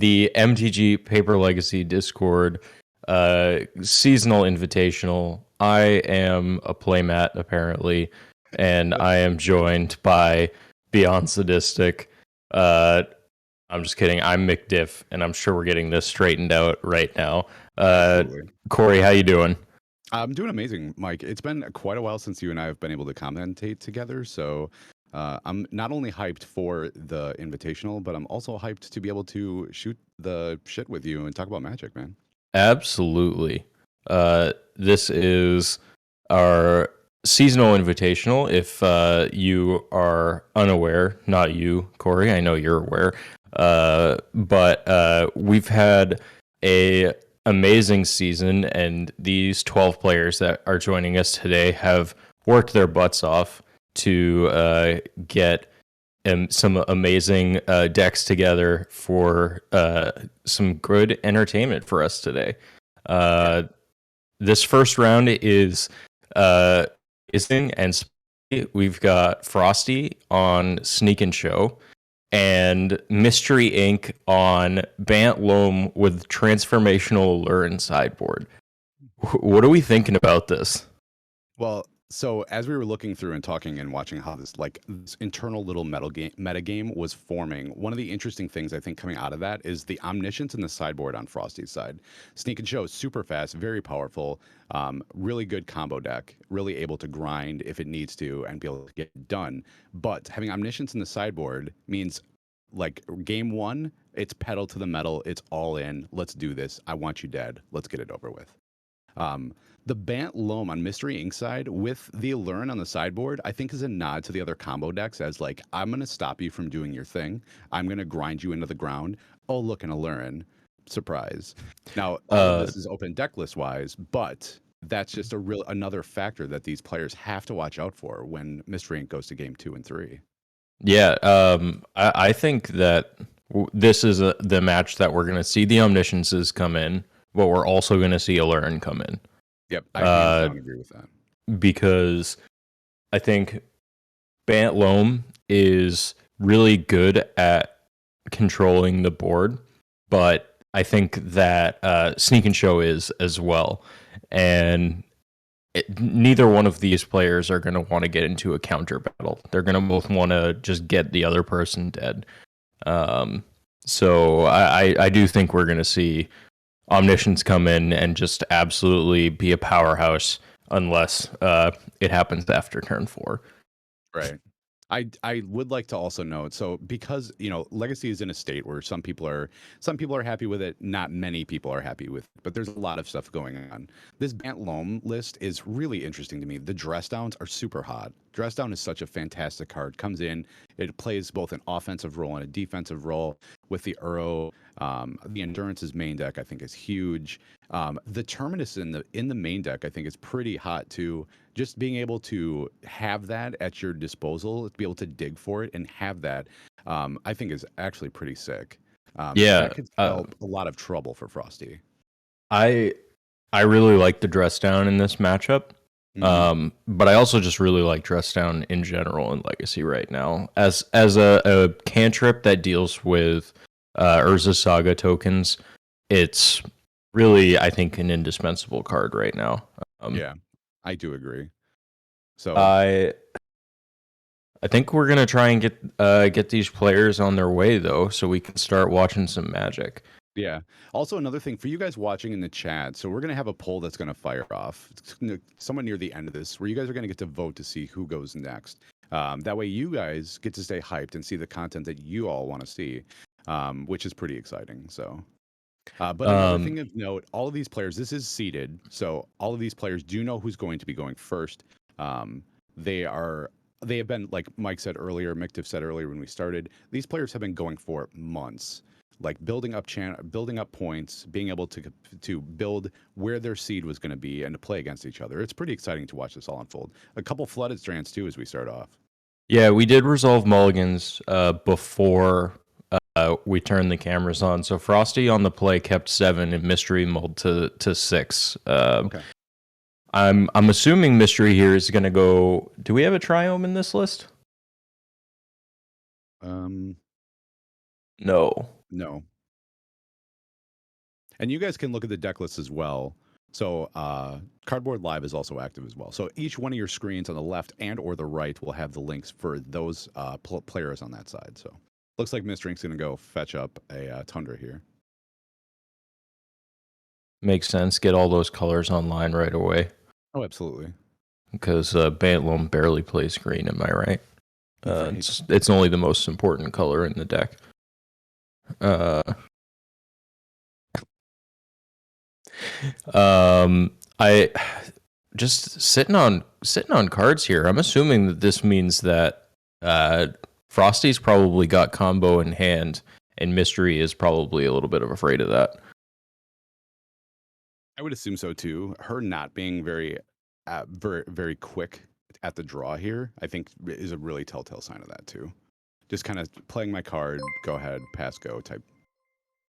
the MTG Paper Legacy Discord seasonal invitational. I am a playmat apparently, and I am joined by Beyond Sadistic. I'm just kidding. I'm McDiff, and I'm sure we're getting this straightened out right now. Absolutely. Corey, how you doing? I'm doing amazing, Mike. It's been quite a while since you and I have been able to commentate together, so I'm not only hyped for the invitational, but I'm also hyped to be able to shoot the shit with you and talk about Magic, man. Absolutely. This is our seasonal invitational. If you are unaware, not you, Corey, I know you're aware, but we've had a amazing season, and these 12 players that are joining us today have worked their butts off to get some amazing decks together for some good entertainment for us today. Uh, this first round is and we've got Frosty on Sneak and Show and Mystery Inc. on Bant Loam with Transformational Lure and Sideboard. What are we thinking about this? Well, so as we were looking through and talking and watching how this internal little meta game was forming, one of the interesting things I think coming out of that is the omniscience in the sideboard on Frosty's side. Sneak and Show is super fast, very powerful, really good combo deck, really able to grind if it needs to and be able to get it done. But having omniscience in the sideboard means like game one, it's pedal to the metal, it's all in. Let's do this. I want you dead. Let's get it over with. Um, the Bant Loam on Mystery Inc. side with the Allurn on the sideboard, I think is a nod to the other combo decks as like, I'm going to stop you from doing your thing. I'm going to grind you into the ground. Oh, look, an Allurn. Surprise. Now, all of Uh, this is open deck list wise, but that's just another factor that these players have to watch out for when Mystery Inc. goes to game 2 and 3. yeah, I think that this is the match that we're going to see the omnisciences come in, but we're also going to see a learn come in. Yep, I hands down agree with that. Because I think Bant Loam is really good at controlling the board, but I think that Sneak and Show is as well. And neither one of these players are going to want to get into a counter battle. They're going to both want to just get the other person dead. So I do think we're going to see Omniscience come in and just absolutely be a powerhouse unless it happens after turn 4. Right. I would like to also note, so because Legacy is in a state where some people are happy with it, not many people are happy with it, but there's a lot of stuff going on. This Bant Loam list is really interesting to me. The dress downs are super hot. Dress down is such a fantastic card. Comes in, it plays both an offensive role and a defensive role with the Uro. The Endurance's main deck I think is huge. The Terminus in the main deck I think is pretty hot too. Just being able to have that at your disposal, to be able to dig for it and have that, I think is actually pretty sick. Yeah, That could spell a lot of trouble for Frosty. I I really like the dress down in this matchup. Hmm. But I also just really like dress down in general in Legacy right now. As a cantrip that deals with Urza Saga tokens, it's really I think an indispensable card right now. Yeah, I do agree. So I I think we're gonna try and get these players on their way though, so we can start watching some Magic. yeah. Also, another thing for you guys watching in the chat. So we're gonna have a poll that's gonna fire off somewhere near the end of this, where you guys are gonna get to vote to see who goes next. That way, you guys get to stay hyped and see the content that you all want to see, which is pretty exciting. So, but another Um, thing of note, all of these players, this is seeded, so all of these players do know who's going to be going first. Um, they are. They have been, like Mike said earlier, Mictif said earlier when we started, these players have been going for months, like building up points, being able to build where their seed was going to be and to play against each other. It's pretty exciting to watch this all unfold. A couple flooded strands too as we start off. yeah, we did resolve mulligans before we turned the cameras on. So Frosty on the play kept 7 and Mystery mulled to 6. Okay. I'm assuming Mystery here is going to go. Do we have a Triome in this list? Um, No. no. And you guys can look at the deck list as well. So Cardboard Live is also active as well. So each one of your screens on the left and or the right will have the links for those players on that side. So looks like Mr. Ink's going to go fetch up a Tundra here. Makes sense. Get all those colors online right away. Oh, absolutely. Because Bant Loam barely plays green, am I right? Right. It's only the most important color in the deck. I just sitting on cards here. I'm assuming that this means that Frosty's probably got combo in hand, and Mystery is probably a little bit of afraid of that. I would assume so too. Her not being very, very quick at the draw here, I think, is a really telltale sign of that too. Just kind of playing my card, go ahead, pass, go type.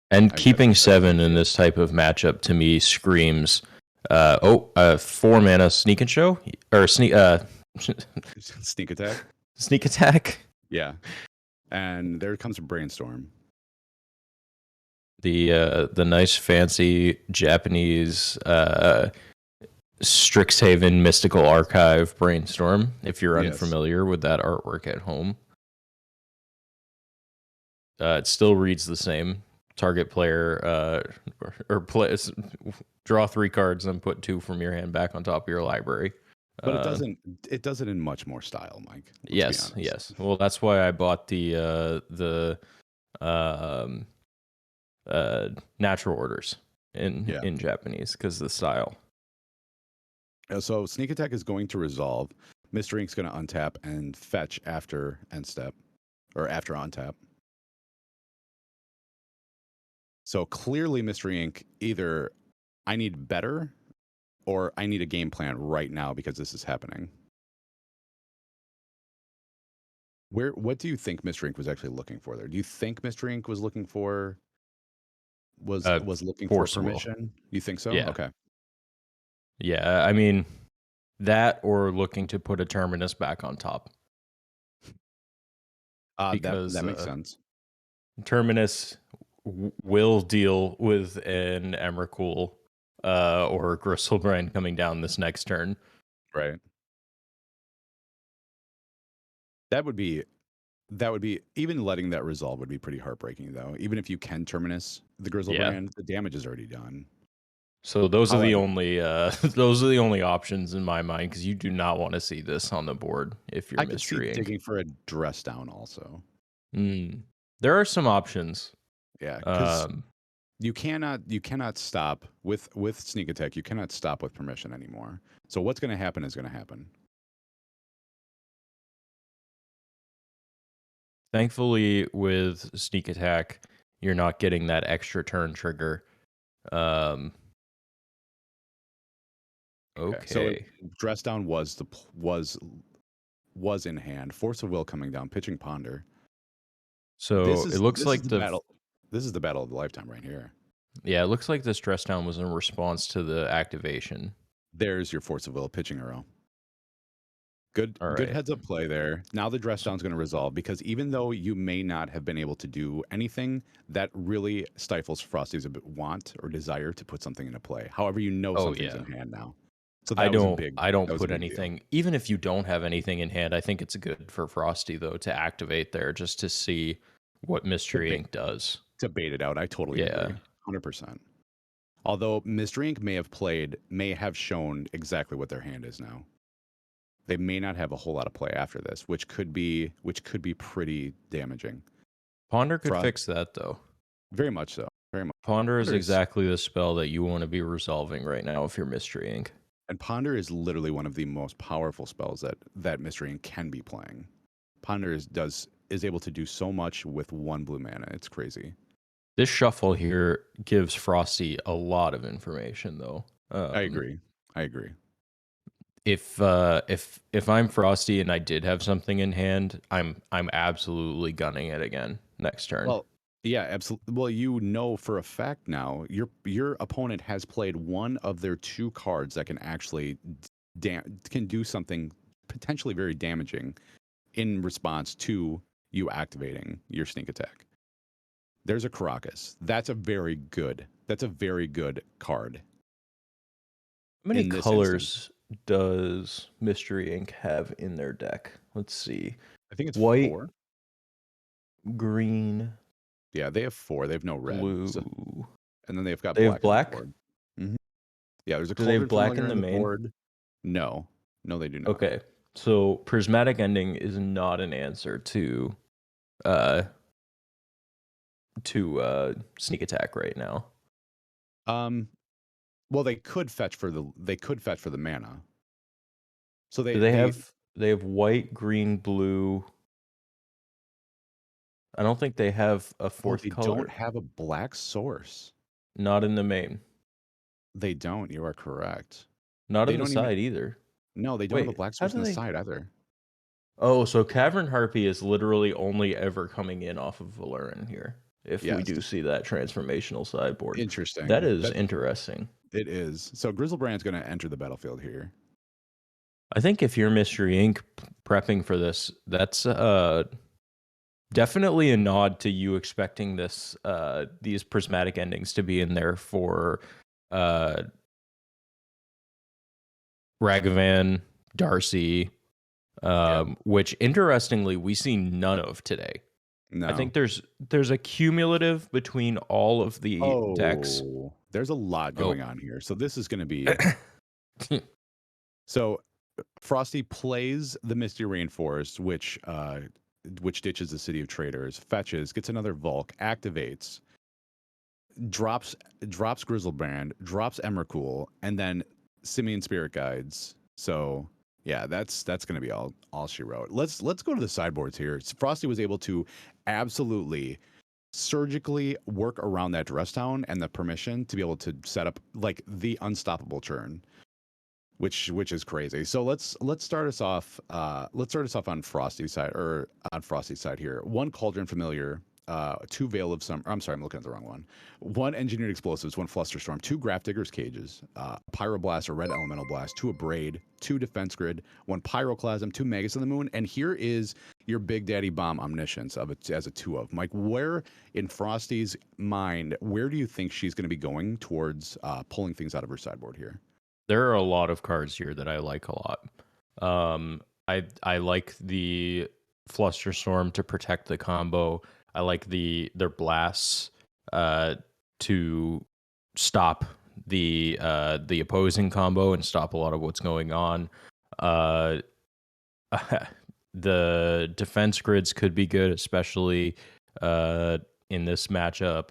And keeping 7 in this type of matchup to me screams, 4 mana sneak and show or sneak sneak attack. Sneak attack. Yeah, and there comes a brainstorm. The nice fancy Japanese Strixhaven Mystical Archive brainstorm. If you're unfamiliar with that artwork at home, it still reads the same. Target player draw 3 cards and put 2 from your hand back on top of your library. But it doesn't. It does it in much more style, Mike. Yes. Well, that's why I bought the natural orders in Japanese because of the style. So sneak attack is going to resolve. Mr. Ink's going to untap and fetch after end step or after untap. So clearly, Mr. Ink, either I need better or I need a game plan right now because this is happening. What do you think Mr. Ink was actually looking for there? Do you think Mr. Ink was looking for looking for permission? You think so? Yeah. Okay. Yeah, I mean that or looking to put a Terminus back on top. Because that makes sense. Terminus will deal with an Emrakul or Gristlebrand coming down this next turn. Right. That would be even letting that resolve would be pretty heartbreaking though. Even if you can Terminus the Gristlebrand, the damage is already done. So those are the only options in my mind because you do not want to see this on the board if you're Mystery Ink. Digging for a dress down also. There are some options. Yeah, because you cannot stop with sneak attack. You cannot stop with permission anymore. So what's going to happen is going to happen. Thankfully, with sneak attack, you're not getting that extra turn trigger. Okay. So dress down was in hand. Force of will coming down. Pitching ponder. So it looks like the battle. This is the battle of the lifetime right here. Yeah, it looks like this dress down was in response to the activation. There's your force of will pitching arrow. Good heads up play there. Now the dress down is going to resolve because even though you may not have been able to do anything, that really stifles Frosty's want or desire to put something into play. However, something's in hand now. So that I don't put anything. Deal. Even if you don't have anything in hand, I think it's good for Frosty though to activate there just to see what Mystery Ink does. To bait it out, I totally agree. 100%. Although Mystery Ink may have shown exactly what their hand is now. They may not have a whole lot of play after this, which could be pretty damaging. Ponder could fix that though. Very much so. Very much. Ponder is exactly the spell that you want to be resolving right now if you're Mystery Ink. And Ponder is literally one of the most powerful spells that Mystery Ink can be playing. Ponder is able to do so much with 1 blue mana. It's crazy. This shuffle here gives Frosty a lot of information, though. I agree. If I'm Frosty and I did have something in hand, I'm absolutely gunning it again next turn. Well, yeah, absolutely. Well, for a fact now, your opponent has played one of their 2 cards that can actually can do something potentially very damaging in response to you activating your sneak attack. There's a Caracas. That's a very good That's a very good card How many in this instance. colors does Mystery Inc. have in their deck? Let's see. I think it's White, 4. green, Yeah, they have 4. They have no red. So, blue. and then they've got They have black on the black? board. hmm Yeah, there's a Do they have Cauldron black Familiar in on the the main? board. No. No, they do not. Okay. So prismatic ending is not an answer uh to sneak attack right now. Um, well, they could fetch for the mana. So Do they have white, green, blue? I don't think they have a fourth they don't color. have a black source. Not in the main. They don't. You are correct. Not They in the don't even. side either. No, they don't have a Wait, black how source do on the they? side either. Oh, so Cavern Harpy is literally only ever coming in off of Valyrian here. If we Yes. do see that transformational sideboard, that Interesting. is interesting. It is. So Grizzlebrand's going to enter the battlefield here. I think if you're Mystery Inc. prepping for this, that's definitely a nod to you expecting these prismatic endings to be in there for uh, Ragavan, Darcy, which interestingly we see none of today. No. I think there's a cumulative between all of the decks. Oh, there's a lot going on here. So this is going to be. Oh. So Frosty plays the Misty Rainforest, which ditches the City of Traders, fetches, gets another Volk, activates, drops Grizzlebrand, drops Emrakul, and then Simian Spirit Guides. So yeah, that's gonna be all she wrote. Let's go to the sideboards here. Frosty was able to absolutely surgically work around that dress down and the permission to be able to set up like the unstoppable churn, which is crazy. So let's start us off. Let's start us off on Frosty's side here. 1 Cauldron Familiar, 2 Veil of Summer. I'm sorry, I'm looking at the wrong one. 1 Engineered Explosives, 1 Flusterstorm, 2 Grafdigger's Cages, Pyroblast, a Red Elemental Blast, 2 Abrade, 2 Defense Grid, 1 Pyroclasm, 2 Magus of the Moon, and here is your Big Daddy Bomb Omniscience as a 2 of. Mike, where in Frosty's mind, where do you think she's going to be going towards pulling things out of her sideboard here? There are a lot of cards here that I like a lot. I like the Flusterstorm to protect the combo. I like their blasts to stop the opposing combo and stop a lot of what's going on. The defense grids could be good, especially in this matchup.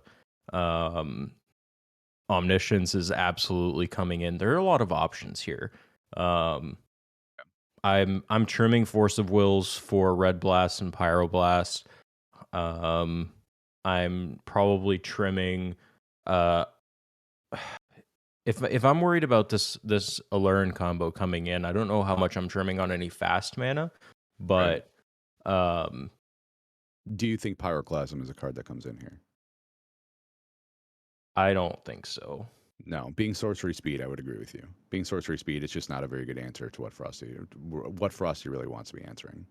Omniscience is absolutely coming in. There are a lot of options here. I'm trimming Force of Wills for Red Blast and Pyroblast. I'm probably trimming if I'm worried about this Allurin combo coming in, I don't know how much I'm trimming on any fast mana, but do you think Pyroclasm is a card that comes in here? I don't think so. No, being sorcery speed, I would agree with you. Being sorcery speed, it's just not a very good answer to what Frosty really wants to be answering.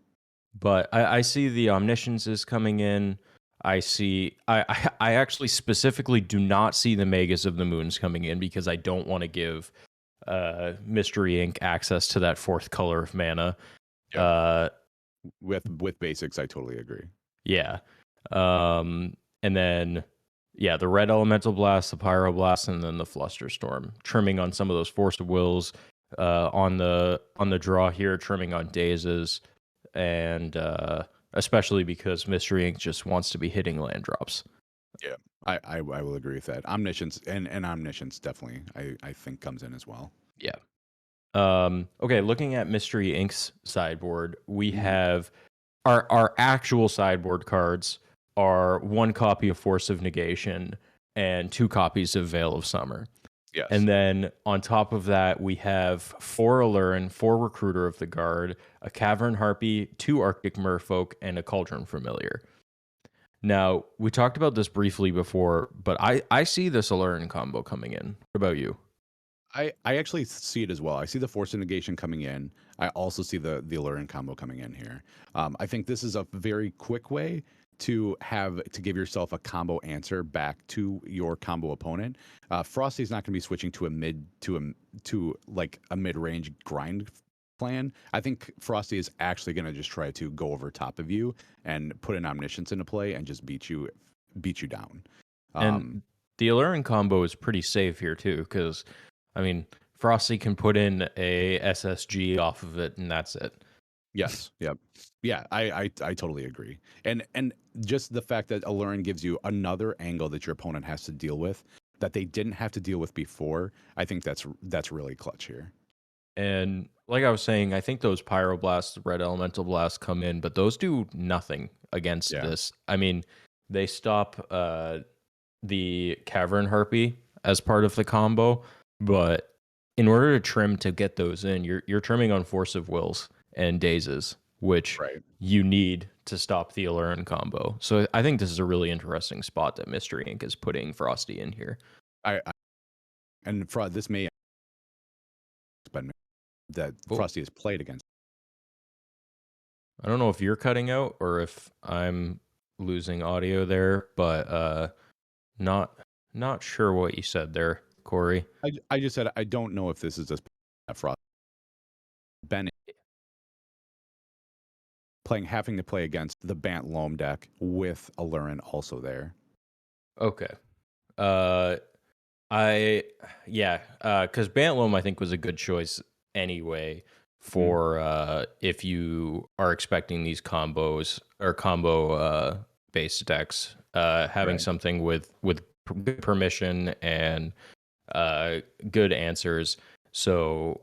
But I see the Omniscience is coming in. I actually specifically do not see the Magus of the Moons coming in because I don't want to give Mystery Inc. access to that 4th color of mana. Yep. With basics, I totally agree. Yeah. And then the Red Elemental Blast, the Pyroblast, and then the Flusterstorm. Trimming on some of those Force of Wills. On the draw here, trimming on Dazes, and especially because Mystery Inc. just wants to be hitting land drops. Yeah, I will agree with that. Omniscience and Omniscience definitely I think comes in as well. Yeah. Okay, looking at Mystery Inc.'s sideboard, we have our actual sideboard cards are 1 copy of Force of Negation and 2 copies of Veil of Summer. Yes. And then on top of that, we have 4 Allurin, 4 Recruiter of the Guard, a Cavern Harpy, 2 Arctic Merfolk, and a Cauldron Familiar. Now, we talked about this briefly before, but I see this Allurin combo coming in. What about you? I actually see it as well. I see the Force of Negation coming in. I also see the Allurin combo coming in here. I think this is a very quick way to give yourself a combo answer back to your combo opponent. Frosty's not going to be switching to a mid range grind plan. I think Frosty is actually going to just try to go over top of you and put an omniscience into play and just beat you down. And the Alluring combo is pretty safe here too, because I mean, Frosty can put in a SSG off of it, and that's it. Yes. Yep. Yeah, I totally agree. And just the fact that Alluring gives you another angle that your opponent has to deal with that they didn't have to deal with before, I think that's really clutch here. And like I was saying, I think those Pyroblasts, Red Elemental Blasts come in, but those do nothing against Yeah. this. I mean, they stop the Cavern Harpy as part of the combo, but in order to trim to get those in, you're trimming on Force of Wills and Dazes, which Right. you need to stop the Alluring combo. So I think this is a really interesting spot that Mystery Inc. is putting Frosty in here. I and this may but that Oh, Frosty has played against. I don't know if you're cutting out or if I'm losing audio there, but not not sure what you said there, Corey. I just said I don't know if this is just Frost Ben having to play against the Bant Loam deck with Allurin also there. Okay. Uh I yeah, because Bantlome I think was a good choice anyway Mm, for if you are expecting these combos or combo based decks, having right. something with good permission and good answers. So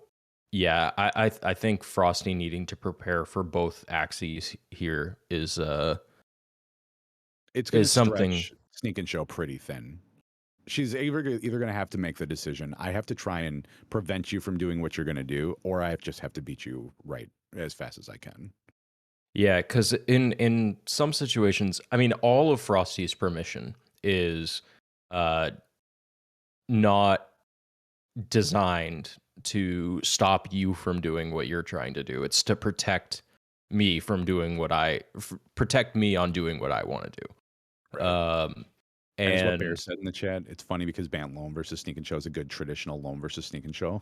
yeah, I think Frosty needing to prepare for both axes here It's going to is something. stretch Sneak and Show pretty thin. She's either going to have to make the decision. I have to try and prevent you from doing what you're going to do, or I just have to beat you right as fast as I can. Yeah, because in some situations, I mean, all of Frosty's permission is uh, not designed to stop you from doing what you're trying to do. It's to protect me from doing protect me on doing what I want to do. Right. And it's what Bear And said in the chat. It's funny because Bant Loam versus Sneak and Show is a good traditional Loam versus Sneak and Show,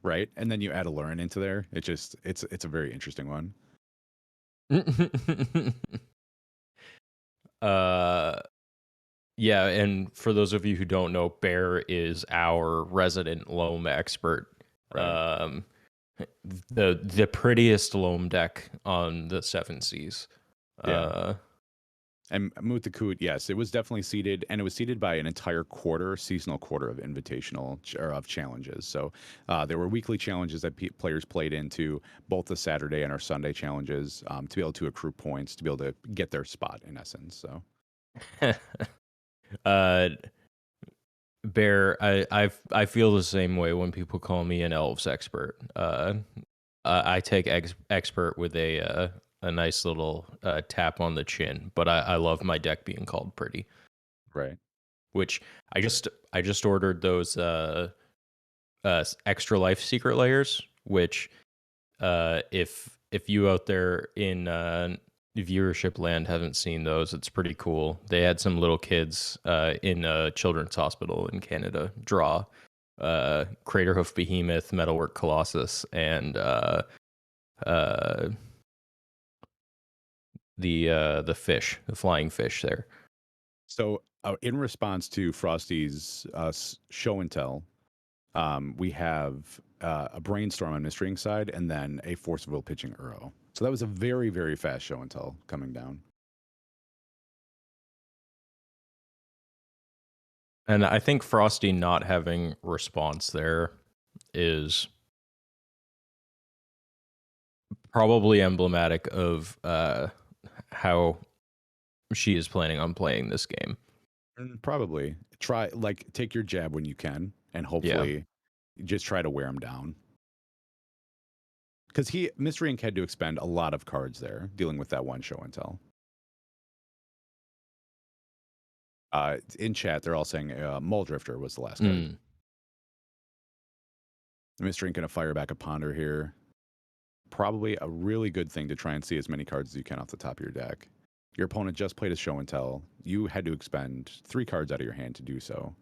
right? And then you add a Lurin into there. It's a very interesting one. uh, yeah, and for those of you who don't know, Bear is our resident Loam expert. Right. Um, the prettiest loam deck on the Seven Seas. Yeah. Uh, And Mutakut, yes, it was definitely seeded, and it was seeded by an entire seasonal quarter of invitational or of challenges. So there were weekly challenges that players played into, both the Saturday and our Sunday challenges, to be able to accrue points, to be able to get their spot in essence. So uh, Bear, I feel the same way when people call me an elves expert. I take expert with a nice little tap on the chin, but I love my deck being called pretty. right, Which I just ordered those extra life secret layers, which if you out there in viewership land haven't seen those, it's pretty cool. They had some little kids in a children's hospital in Canada draw Craterhoof Behemoth, Metalwork Colossus, and uh, the fish, the flying fish there. so in response to Frosty's show and tell, we have a brainstorm on Mystery Inc. side, and then a Force of Will pitching Uro. So that was a very, very fast show and tell coming down. And I think Frosty not having response there is probably emblematic of how she is planning on playing this game. Probably take your jab when you can, and Yeah. hopefully just try to wear him down. Because Mystery Inc. had to expend a lot of cards there dealing with that one show and tell. In chat, they're all saying Mole Drifter was the last card. Mm. Mystery Inc. gonna fire back a Ponder here. Probably a really good thing to try and see as many cards as you can off the top of your deck. Your opponent just played a show and tell. You had to expend 3 cards out of your hand to do so.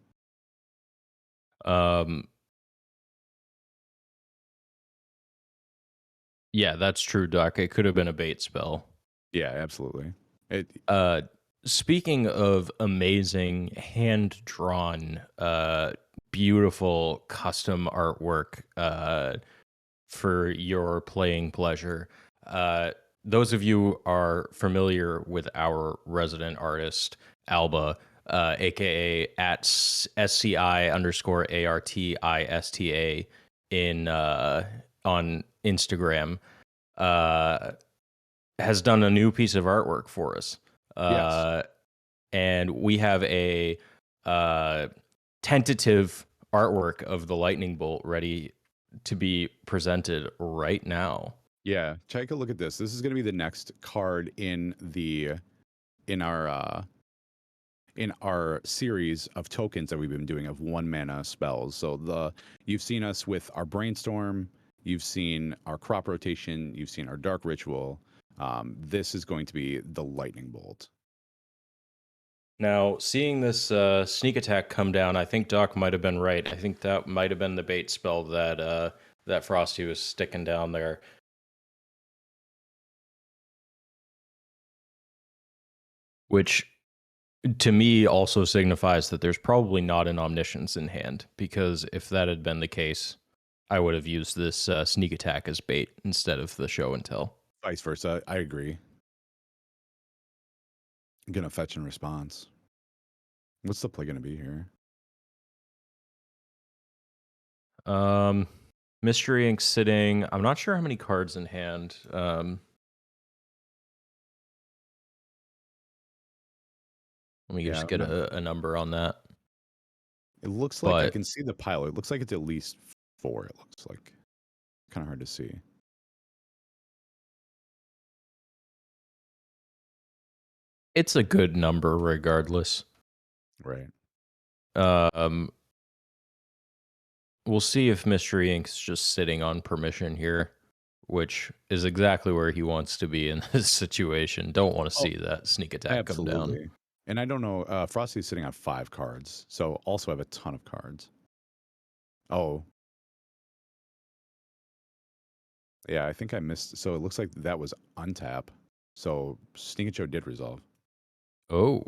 Yeah, that's true, Doc. It could have been a bait spell. Yeah, absolutely. Speaking of amazing hand-drawn, beautiful custom artwork for your playing pleasure, those of you are familiar with our resident artist, Alba, aka at SCI_ARTISTA in on Instagram, uh, has done a new piece of artwork for us. Yes. And we have a uh, tentative artwork of the lightning bolt ready to be presented right now. Yeah, take a look at this. This is going to be the next card in in our in our series of tokens that we've been doing of 1 mana spells. So you've seen us with our brainstorm, you've seen our crop rotation, you've seen our dark ritual. This is going to be the lightning bolt. Now, seeing this sneak attack come down, I think Doc might have been right. I think that might have been the bait spell that that Frosty was sticking down there. Which, to me, also signifies that there's probably not an omniscience in hand, because if that had been the case, I would have used this sneak attack as bait instead of the show and tell. Vice versa, I agree. I'm going to fetch and response. What's the play going to be here? Mystery Ink sitting. I'm not sure how many cards in hand. Let me just get a number on that. It looks like I can see the pile. It looks like it's at least 4. It looks like kind of hard to see. It's a good number regardless. Right. We'll see if Mystery Ink's just sitting on permission here, which is exactly where he wants to be in this situation. Don't want to see that sneak attack come down. Absolutely. And I don't know, Frosty's sitting on 5 cards, so also have a ton of cards. Oh. Yeah, I think I missed. So it looks like that was untap. So Sneak and Show did resolve. Oh.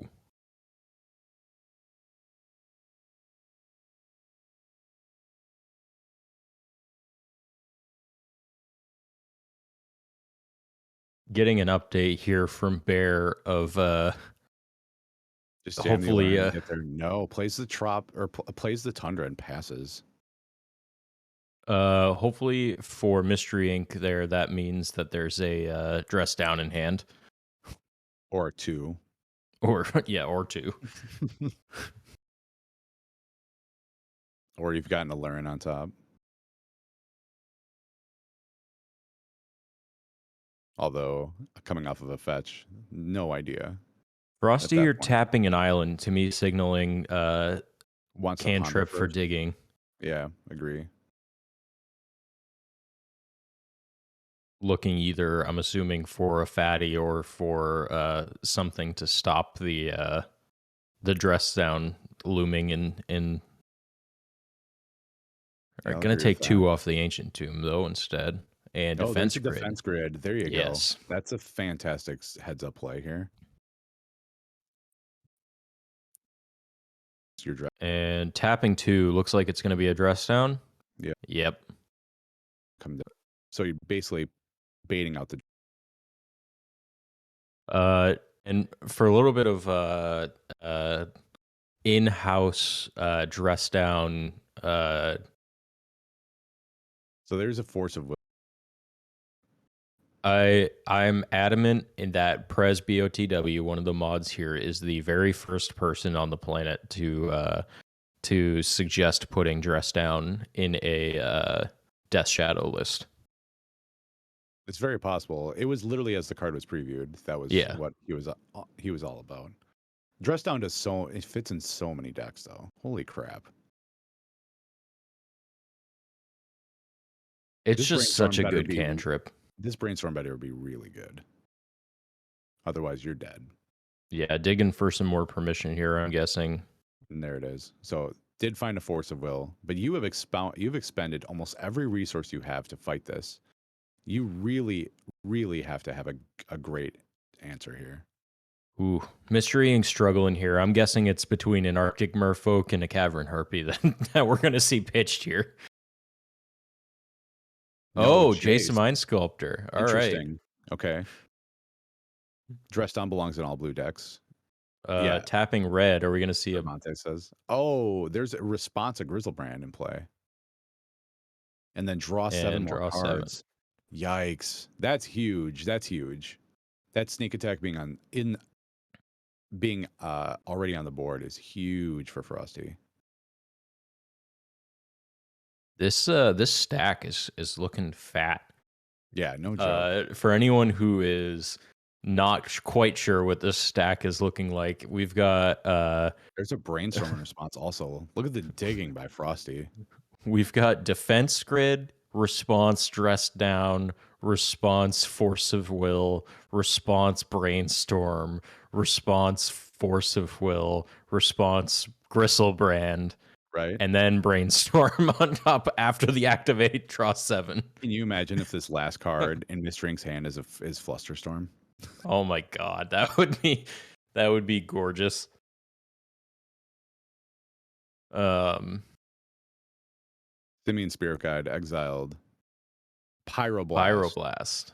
Getting an update here from Bear of Just jam the hopefully alarm and get there. No, plays the trop or plays the Tundra and passes. hopefully for Mystery Ink there, that means that there's a dress down in hand. Or 2. Or yeah, or 2. Or you've gotten a Lurin on top. Although coming off of a fetch, no idea. Frosty, you're point. tapping an island to me, signaling Wants cantrip for digging. Yeah, agree. Looking either, I'm assuming, for a fatty or for something to stop the dress down looming in. All right, gonna take 2 off the ancient tomb though instead, and defense grid. Defense grid. There you Yes. go. That's a fantastic heads up play here. Your dress. And tapping 2 looks like it's gonna be a dress down. Yeah. Yep. Come down. So you're basically baiting out the. And for a little bit of in-house dress down. So there's a force of will. I'm adamant in that Prez BOTW, one of the mods here, is the very first person on the planet to suggest putting dress down in a Death Shadow list. It's very possible. It was literally as the card was previewed. That was what he was all about. Dress down does it fits in so many decks though. Holy crap. It's just such a good cantrip. This brainstorm better be really good. Otherwise, you're dead. Yeah, digging for some more permission here, I'm guessing. And there it is. So did find a force of will, but you've expended almost every resource you have to fight this. You really, really have to have a great answer here. Ooh, Mystery Inc. struggling here. I'm guessing it's between an Arctic merfolk and a cavern harpy that we're going to see pitched here. No, Oh, Jason Jace. Mind Sculptor. All right. Interesting. Okay. Dress down belongs in all blue decks. Yeah, Tapping red. Are we going to see a Monte says. Oh, there's a response, a Grizzlebrand in play. And then draw 7 and more draw 7? cards. Yikes. That's huge. That's huge. That sneak attack being already on the board is huge for Frosty. This stack is looking fat. Yeah, no joke. For anyone who is not quite sure what this stack is looking like, we've got There's a brainstorming response also. Look at the digging by Frosty. we've got defense grid, response dress down, response force of will, response brainstorm, response force of will, response gristlebrand, Right? and then brainstorm on top after the activate draw 7. Can you imagine if this last card in Miss Drink's hand is Flusterstorm? Oh my god, that would be gorgeous. Um Simeon Spirit Guide exiled. Pyroblast. Pyroblast.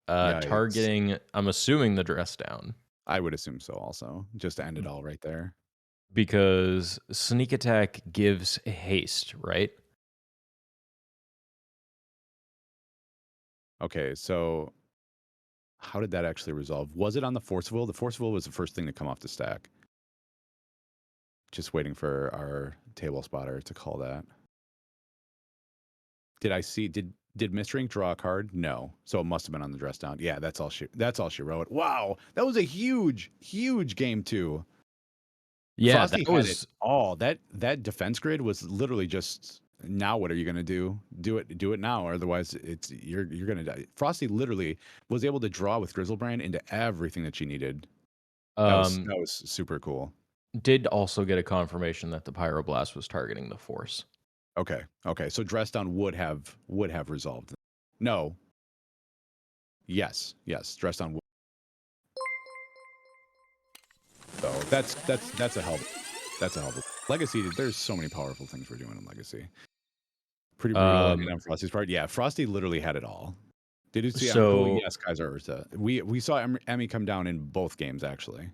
Yikes. Targeting, I'm assuming the dress down, I would assume so also. Just to end it all right there. because sneak attack gives haste, right? Okay, so how did that actually resolve? Was it on the Force of Will? The Force of Will was the first thing to come off the stack. Just waiting for our table spotter to call that. Did I see did Mr. Ink draw a card? No. So it must have been on the dress down. Yeah, that's all she wrote. Wow. That was a huge, huge game too. Yeah, Frosty that had it was all. That defense grid was literally just now what are you gonna do? Do it now, or otherwise you're gonna die. Frosty literally was able to draw with Grizzlebrand into everything that she needed. um That was super cool. did also get a confirmation that the Pyroblast was targeting the force. Okay. Okay. So dress down would have resolved. No. Yes. Yes. Dress down would. So that's a help. That's a help. Legacy. There's so many powerful things we're doing in Legacy. Pretty brutal. I mean, Um on Frosty's part, yeah. Frosty literally had it all. Did you see Emrakul? so Yes, Kaiser Ursa. We saw Emmy come down in both games actually.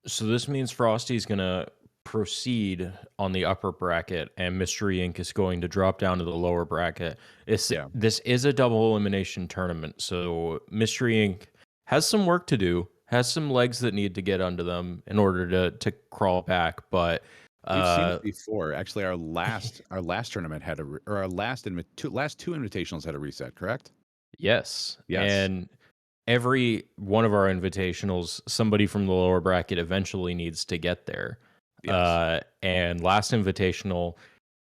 so this means Frosty's going to proceed on the upper bracket and Mystery Inc. is going to drop down to the lower bracket. Yeah. This is a double elimination tournament, so Mystery Inc. has some work to do, has some legs that need to get under them in order to crawl back, but We've seen uh it before. Actually, our last tournament had or our last last two invitationals had a reset. Correct? yes, Yes. and every one of our invitationals, somebody from the lower bracket eventually needs to get there. Yes. And last invitational,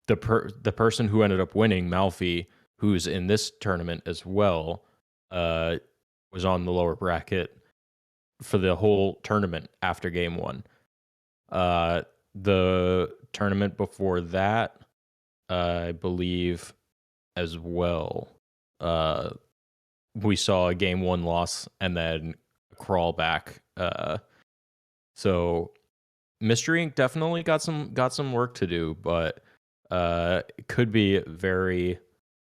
the person who ended up winning, Malfi, who's in this tournament as well, uh, was on the lower bracket for the whole tournament after game one. The tournament before that, I believe, as well. We saw a game one loss and then crawl back. So Mystery Inc. definitely got some work to do, but it could be very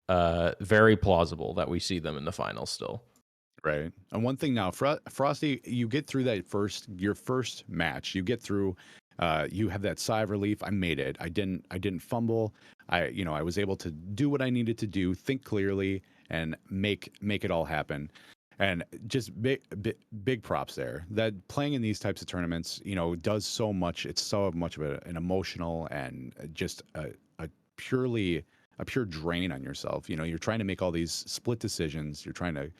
plausible that we see them in the final still. Right. And one thing now, Frosty, you get through your first match. You get through. You have that sigh of relief. I made it. I didn't fumble. I was able to do what I needed to do, think clearly, and make it all happen. And just big props there. That playing in these types of tournaments, does so much. It's so much of an emotional and just a purely a pure drain on yourself. You're trying to make all these split decisions. You're trying to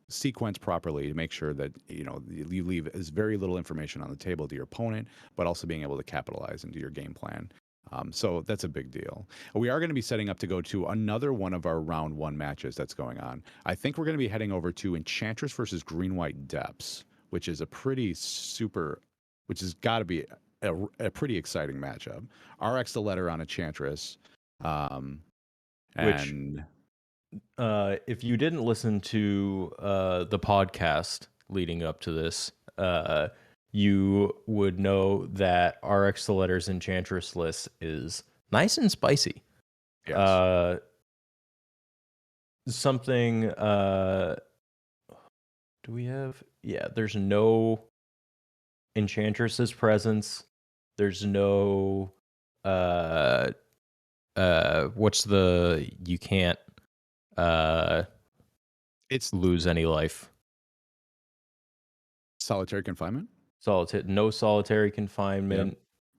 sequence properly to make sure that you leave as very little information on the table to your opponent, but also being able to capitalize into your game plan. So that's a big deal. We are going to be setting up to go to another one of our round one matches that's going on. I think we're going to be heading over to Enchantress versus Green White Depths, which is a pretty super, which has got to be a pretty exciting matchup. RX the letter on Enchantress. Um, Which, and if you didn't listen to the podcast leading up to this, you would know that RX the Letters Enchantress list is nice and spicy. yes, Uh, something. Do we have? Yeah, there's no Enchantress's presence. There's no. Uh, what's the? You can't. Uh, it's lose any life. solitary confinement. Solitary, no solitary Yeah. confinement.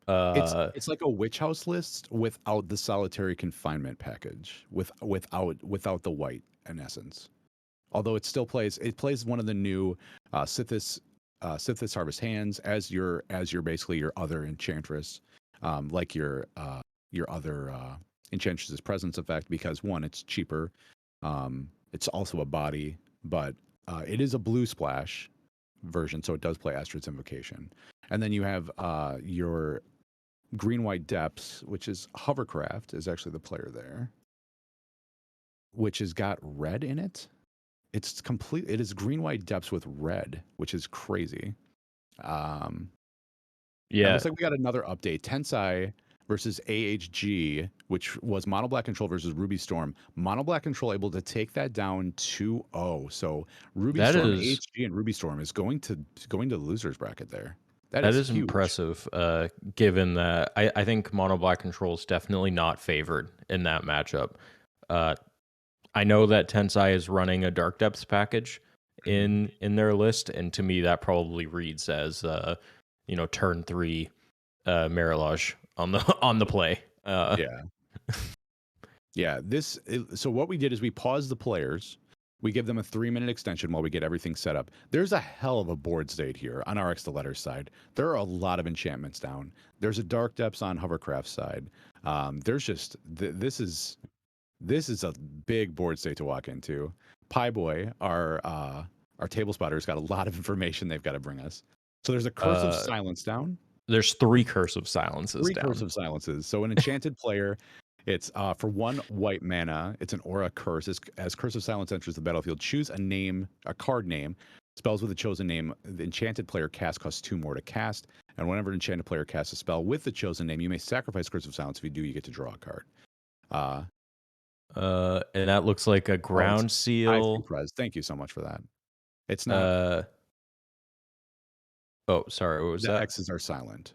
It's like a witch house list without the solitary confinement package, without the white in essence. Although it plays one of the new Sithis Harvest Hands as your basically your other enchantress, like your other enchantress's presence effect, because one, it's cheaper, it's also a body, but it is a blue splash version, so it does play Astrid's Invocation. And then you have your Green White Depths, which is Hovercraft, is actually the player there, which has got red in it. It is Green White Depths with red, which is crazy. Um, and it yeah, looks like we got another update. Tensai versus AHG, which was Mono Black Control versus Ruby Storm. Mono Black Control able to take that down 2-0. So Ruby that Storm, is AHG and Ruby Storm is going to the losers bracket there. That that is is huge. impressive. Given that I think Mono Black Control is definitely not favored in that matchup. Uh, I know that Tensai is running a Dark Depths package Mhm. in their list, and to me that probably reads as turn three Marilage on the on the play. Yeah. Yeah, so what we did is we paused the players. We give them a 3-minute extension while we get everything set up. There's a hell of a board state here on RX the Letters side. There are a lot of enchantments down. There's a Dark Depths on Hovercraft side. There's just this is a big board state to walk into. Pie Boy, our table spotter, has got a lot of information they've got to bring us. So there's a Curse of uh, Silence down. there's three Cursive Silences Three down. cursive silences. So an enchanted player, it's for 1 white mana. It's an aura curse. As cursive silence enters the battlefield, choose a card name. Spells with a chosen name, the enchanted player cast costs 2 more to cast. And whenever an enchanted player casts a spell with the chosen name, you may sacrifice cursive silence. If you do, you get to draw a card. Uh, And that looks like a it's ground Ice seal. Prez. Thank you so much for that. It's not Uh, oh, sorry, what was the that? X's are silent.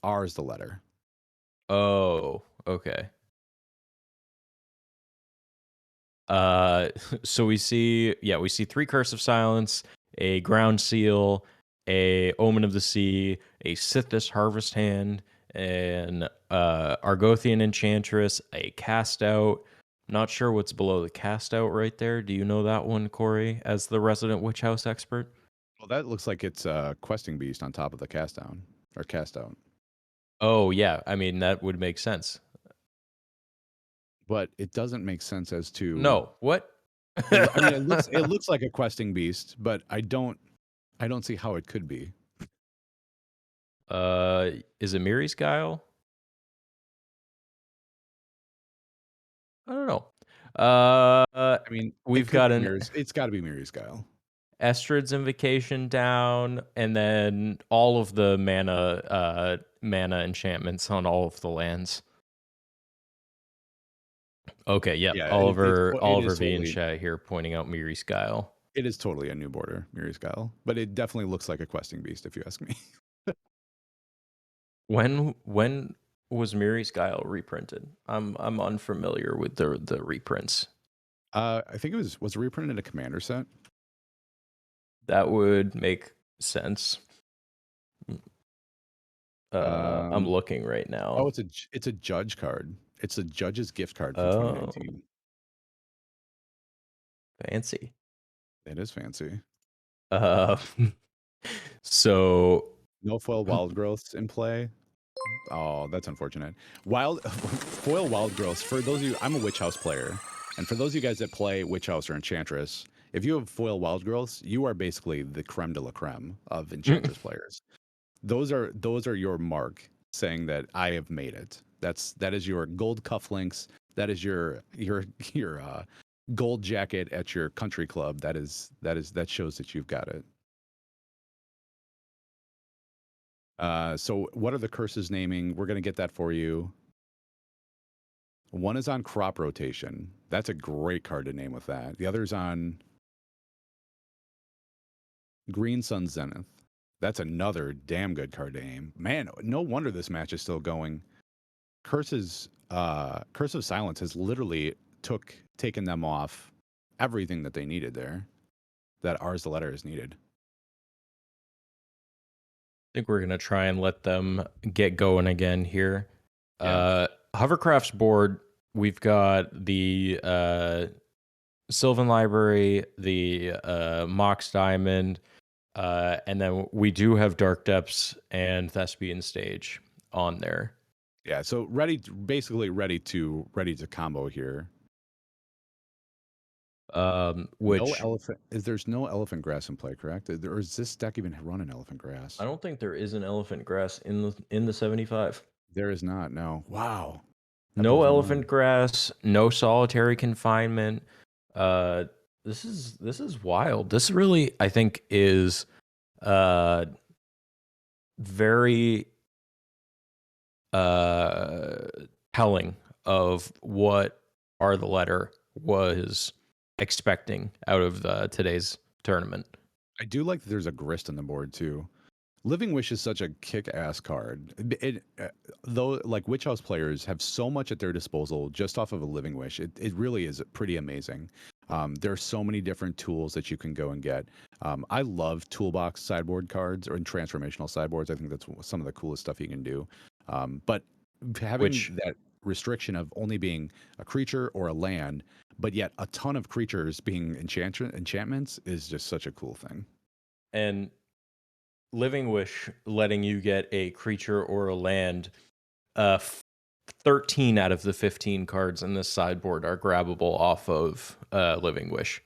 R is the letter. Oh, okay. Uh, so we see three Curse of Silence, a Ground Seal, a Omen of the Sea, a Sithis Harvest Hand, and Argothian Enchantress, a Cast Out. Not sure what's below the Cast Out right there. Do you know that one, Corey, as the resident Witch House expert? Well, that looks like it's a questing beast on top of the cast down or cast out. Oh yeah, I mean that would make sense. But it doesn't make sense as to No, what? I mean, it looks like a questing beast, but I don't see how it could be. uh, is it Miri's Guile? I don't know. I mean, it We've could got be an mirrors. It's got to be Miri's Guile. Estrid's Invocation down, and then all of the mana enchantments on all of the lands. Okay, yep. Yeah, it Oliver is V in totally chat here pointing out Miri's Guile. it is totally a new border, Miri's Guile, but it definitely looks like a questing beast if you ask me. When was Miri's Guile reprinted? I'm unfamiliar with the reprints. I think it was reprinted in a commander set. That would make sense. I'm Um, looking right oh, now. it's a judge card. It's a judge's gift card from Oh, 2019. fancy. It is fancy. Uh, so No foil wild growths in play. Oh, that's unfortunate. Wild foil wild growths. For those of you, I'm a witch house player, and for those of you guys that play witch house or enchantress, if you have foil wild growths, you are basically the creme de la creme of enchantress players. Those are your mark saying that I have made it. That is your gold cufflinks. That is your gold jacket at your country club. That shows that you've got it. So what are the curses naming? We're gonna get that for you. One is on crop rotation. That's a great card to name with that. The other's on Green Sun Zenith. That's another damn good card to name. Man, no wonder this match is still going. Curse of Silence has literally taken them off everything that they needed there. That Ours the Letter is needed. I think we're gonna try and let them get going again here. Yeah. Hovercraft's board. We've got the Sylvan Library, the Mox Diamond, and then we do have Dark Depths and Thespian Stage on there. Yeah, so basically ready to combo here. No Which elephant. There's no elephant grass in play, correct? Or is this deck even running elephant grass? I don't think there is an elephant grass in the 75. There is not. No. Wow. That No blows my elephant mind. grass, no solitary confinement. Uh, this is wild. This really, I think, is uh very uh telling of what Are the Letter was expecting out of today's tournament. I do like that there's a grist on the board too. Living Wish is such a kick-ass card. Though, like Witch House players have so much at their disposal just off of a Living Wish. It really is pretty amazing. There are so many different tools that you can go and get. I love toolbox sideboard cards or in transformational sideboards. I think that's some of the coolest stuff you can do. But having Which that restriction of only being a creature or a land, but yet a ton of creatures being enchantments is just such a cool thing. and Living Wish letting you get a creature or a land. 13 out of the 15 cards in this sideboard are grabbable off of Living Wish.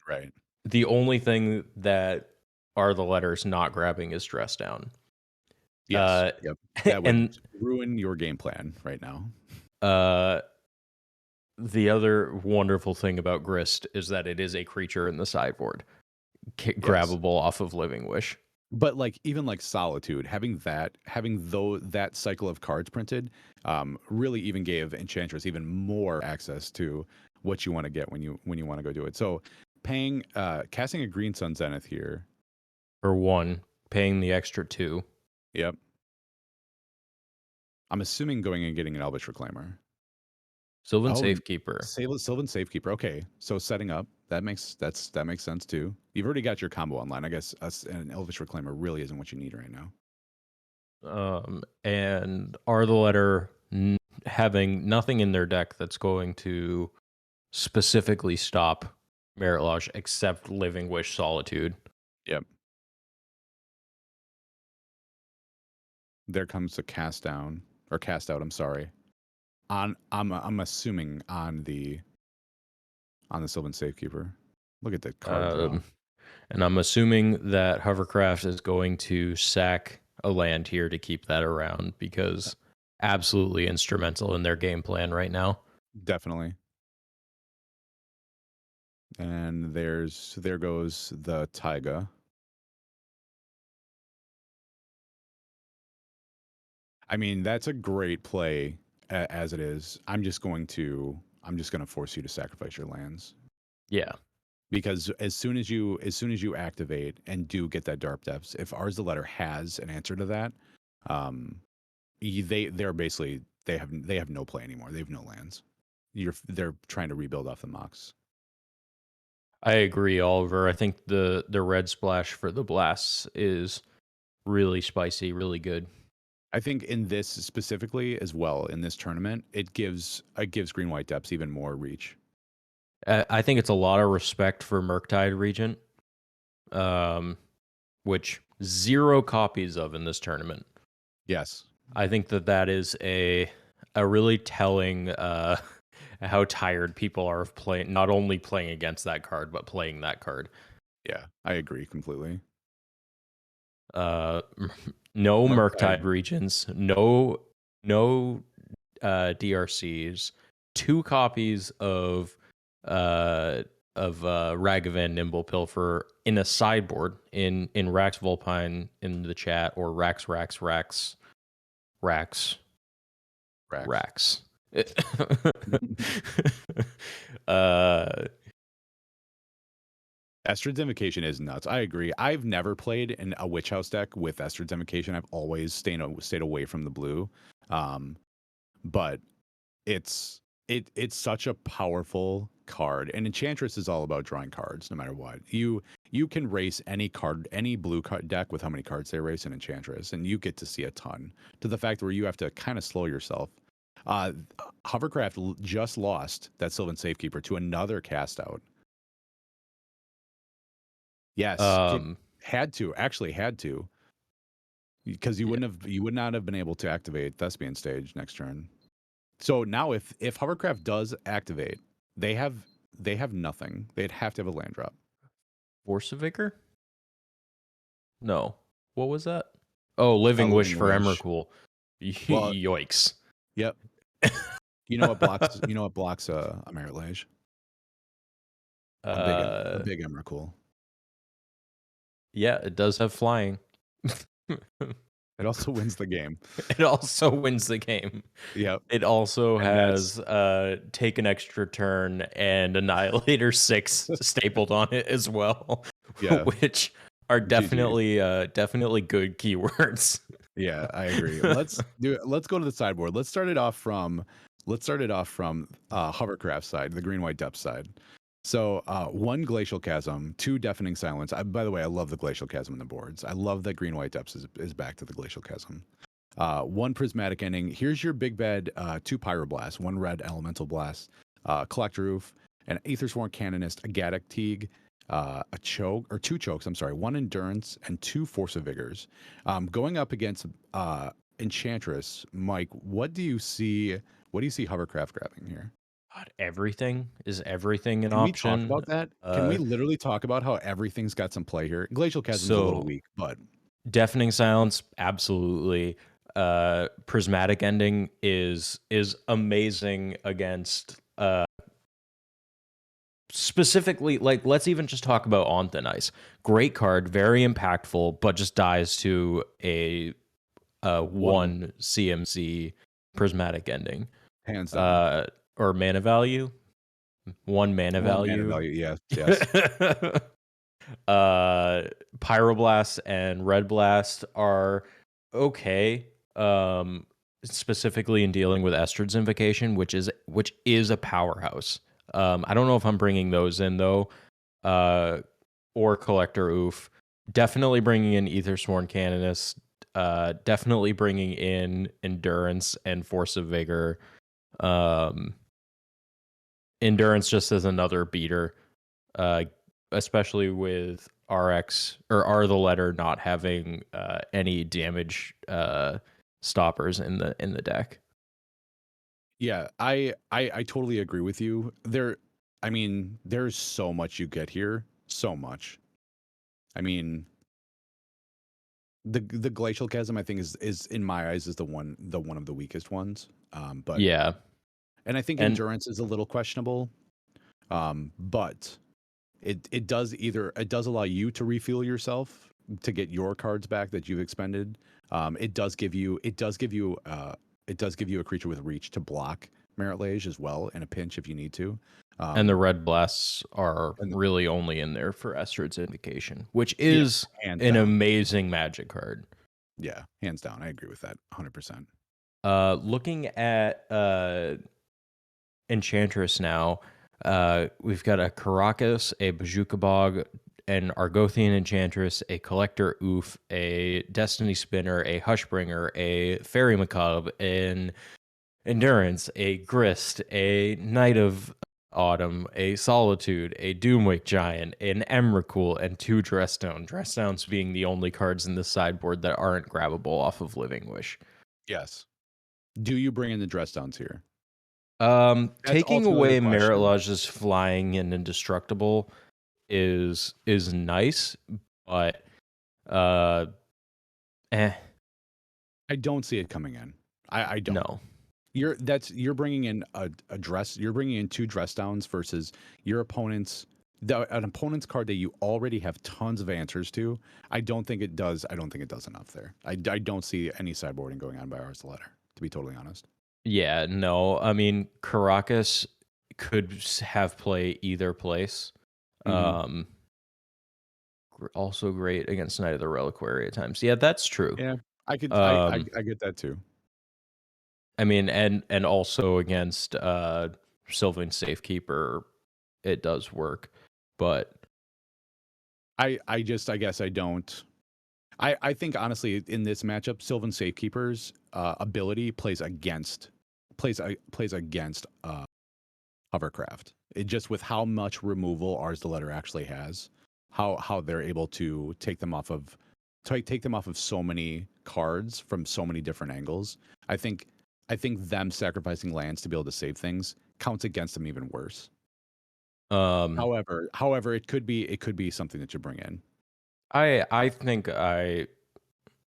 Right. The only thing that Are the Letters not grabbing is Dress Down. Yes. Yep. That would And ruin your game plan right now. uh, the other wonderful thing about Grist is that it is a creature in the sideboard, Yes. grabbable off of Living Wish. But like even like Solitude, having that cycle of cards printed, really even gave Enchantress even more access to what you want to get when you want to go do it. So casting a Green Sun Zenith here. For one, paying the extra 2. Yep. I'm assuming going and getting an Elvish Reclaimer. Sylvan Oh, Safekeeper. Sylvan Safekeeper. Okay, so setting up that makes sense too. You've already got your combo online. I guess an Elvish Reclaimer really isn't what you need right now. And Are the Letter having nothing in their deck that's going to specifically stop Merit Lodge except Living Wish Solitude. Yep. There comes the cast down or cast out. I'm sorry. I'm assuming on the Sylvan Safekeeper. Look at that card draw. And I'm assuming that Hovercraft is going to sack a land here to keep that around because absolutely instrumental in their game plan right now. Definitely. And there goes the Taiga. I mean, that's a great play as it is. I'm just going to force you to sacrifice your lands. Yeah. Because as soon as you activate and do get that Dark Depths, if Ours the Letter has an answer to that, they're basically they have no play anymore. They have no lands. They're trying to rebuild off the Mox. I agree, Oliver. I think the red splash for the blasts is really spicy, really good. I think in this specifically as well in this tournament, it gives Green White Depths even more reach. I think it's a lot of respect for Murktide Regent, which 0 copies of in this tournament. Yes, I think that is a really telling how tired people are of playing, not only playing against that card, but playing that card. Yeah, I agree completely. Uh, no Murktide. Murktide regions, no DRCs, 2 copies of Ragavan Nimble Pilfer in a sideboard in Rax Volpine in the chat, or Rax Rax. Rax. uh Estrid's Invocation is nuts. I agree. I've never played in a Witch House deck with Estrid's Invocation. I've always stayed away from the blue. Um, but it's such a powerful card, and Enchantress is all about drawing cards no matter what. You can race any blue card deck with how many cards they race in Enchantress, and you get to see a ton, to the fact where you have to kind of slow yourself. uh just lost that Sylvan Safekeeper to another cast out. Yes, um had to, because yeah, you would not have been able to activate Thespian Stage next turn. So now if Hovercraft does activate, they have they have nothing. They'd have to have a land drop. Force of Vigor? No. What was that? Oh, Living Wish Living for Wish. Emrakul. Well, Yoinks. yep. You know what blocks a Merit Lage? A uh big Emrakul. yeah, it does have flying. It also wins the game. It also wins the game. Yep. It also And that's has take an extra turn and Annihilator 6 stapled on it as well, yeah, which are GG. definitely good keywords. Yeah, I agree. Let's go to the sideboard. Let's start it off from Hovercraft side, the green white depth side. So 1 Glacial Chasm, 2 Deafening Silence. By the way, I love the Glacial Chasm in the boards. I love that green white depths is back to the Glacial Chasm. 1 Prismatic Ending. Here's your big bed. 2 Pyroblast, 1 red Elemental Blast, Collector Roof, an Aethersworn Canonist, a Gaddock Teague, a choke or 2 chokes. I'm sorry, 1 Endurance and 2 Force of Vigors. Going up against Enchantress, Mike. What do you see? What do you see Hovercraft grabbing here? God, everything an Can we talk option? about that? Can we literally talk about how everything's got some play here? Glacial Chasm's a little So weak, but Deafening Silence, absolutely. Prismatic Ending is amazing against specifically, like, let's even just talk about On Thin Ice. Great card, very impactful, but just dies to a one 1 CMC Prismatic Ending. hands down. Uh or mana value. 1 mana 1 mana value. value. Yes, yes. uh Pyroblast and Red Blast are okay, specifically in dealing with Estrid's Invocation, which is a powerhouse. I don't know if I'm bringing those in though, or Collector Oof. Definitely bringing in Aethersworn Canonist, definitely bringing in Endurance and Force of Vigor. um Endurance just as another beater, uh, especially with RX or R the letter not having any damage stoppers in the deck. Yeah, I totally agree with you. I mean, there's so much you get here, so much. I mean, the Glacial Chasm, I think, is in my eyes is the one of the weakest ones. But Yeah, and I think and Endurance is a little questionable. But it does allow you to refuel yourself to get your cards back that you've expended. It does give you a creature with reach to block Merit Lage as well in a pinch if you need to. the Um, Red Blasts are and really only in there for Estrid's Invocation, which yeah, is hands an down. amazing Magic card. Yeah, hands down. I agree with that 100%. Looking at Enchantress now. We've got a Caracas, a Bajuka Bog, an Argothian Enchantress, a Collector Oof, a Destiny Spinner, a Hushbringer, a Fairy Macabre, an Endurance, a Grist, a Knight of Autumn, a Solitude, a Doomwake Giant, an Emrakul, and 2 Dressstone. Dressstones being the only cards in the sideboard that aren't grabbable off of Living Wish. Yes. Do you bring in the dress downs here? That's Taking ultimately the away Merit question. Lodge's flying and indestructible is nice, but uh, eh, I don't see it coming in. I don't. no. You're bringing in a dress. You're bringing in 2 dress downs versus your opponent's an opponent's card that you already have tons of answers to. I don't think it does enough there. I don't see any sideboarding going on by ours the letter, to be totally honest. Yeah, no. I mean, Caracas could have play either place. Hmm. Um, also great against Knight of the Reliquary at times. Yeah, that's true. Yeah, I could. Um, I get that too. I mean, and also against Sylvan Safekeeper, it does work, but I guess I don't. I think honestly in this matchup, Sylvan Safekeeper's ability plays against hovercraft. It just with how much removal ours the letter actually has, how they're able to take them off of so many cards from so many different angles. I think I think them sacrificing lands to be able to save things counts against them even worse. um, However, it could be something that you bring in. I think I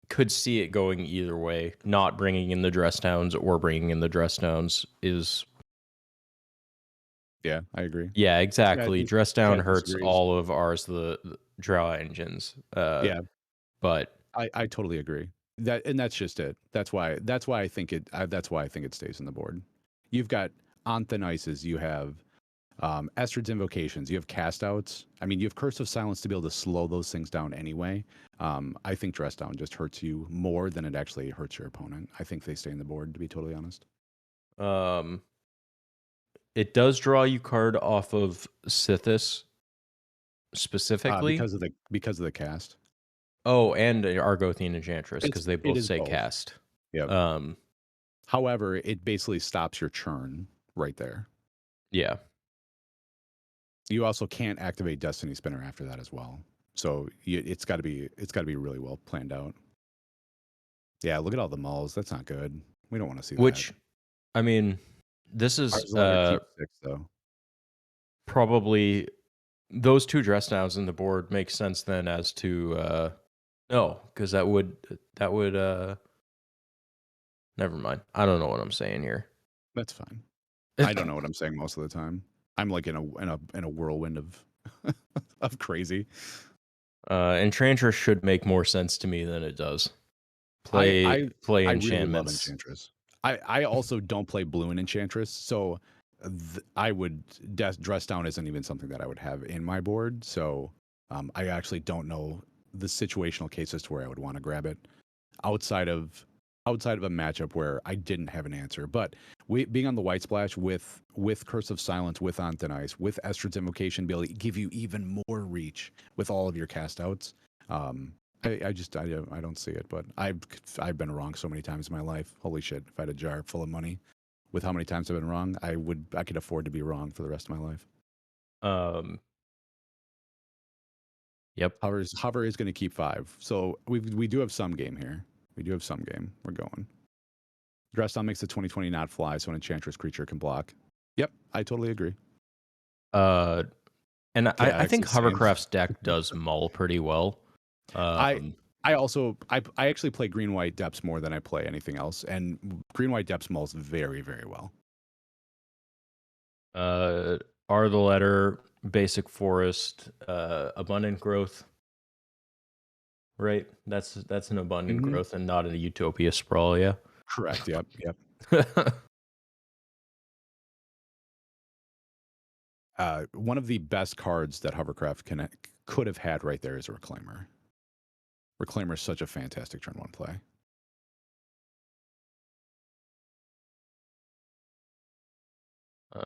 could see it going either way. Not bringing in the dress downs or bringing in the dress downs is Yeah, I agree. yeah, exactly. Chat, Dress down chat hurts disagrees. all of ours, the draw engines. Yeah, But I totally agree. That's just it. That's why I think it stays on the board. You've got Anthenices, you have Estrid's Invocations, you have cast outs. I mean, you have Curse of Silence to be able to slow those things down anyway. I think dress down just hurts you more than it actually hurts your opponent. I think they stay on the board, to be totally honest. um, it does draw you card off of Sithis specifically. Because of the cast. Oh, and Argothian Enchantress because they It both is say both. cast. Yep. Um, However, it basically stops your churn right there. yeah. You also can't activate Destiny Spinner after that as well. So it's got to be really well planned out. Yeah, look at all the mulls. That's not good. We don't want to see that. Which I mean, this is Ours letter keeps 6 though. probably those two dress downs in the board make sense then as to no, because that would never mind. I don't know what I'm saying here. That's fine. I don't know what I'm saying most of the time. I'm like in a whirlwind of of crazy. Enchantress should make more sense to me than it does. I Play I play I really love enchantments. Enchantress. I also don't play blue in Enchantress, so I would dress down isn't even something that I would have in my board. So I actually don't know the situational cases to where I would want to grab it outside of outside of a matchup where I didn't have an answer. But being on the white splash with Curse of Silence, with Anthenice, with Estrid's Invocation, be able to give you even more reach with all of your cast outs. Um, I don't see it, but I've been wrong so many times in my life. Holy shit! If I had a jar full of money, with how many times I've been wrong, I could afford to be wrong for the rest of my life. Um, yep. Hover is going to keep 5, so we do have some game here. We do have some game. We're going. Dress down makes the 2020 not fly, so an enchantress creature can block. Yep, I totally agree. Uh, and I Chaotix think is same. Hovercraft's deck does mull pretty well. I Um, I actually play green white depths more than I play anything else, and green white depths mulls very very well. uh, are the letter basic forest, abundant growth, right? That's an abundant Hmm. growth and not a utopia sprawl. Yeah. Correct. Yep. Yep. One of the best cards that Hovercraft could have had right there is a Reclaimer. Reclaimer is such a fantastic turn 1 play. uh,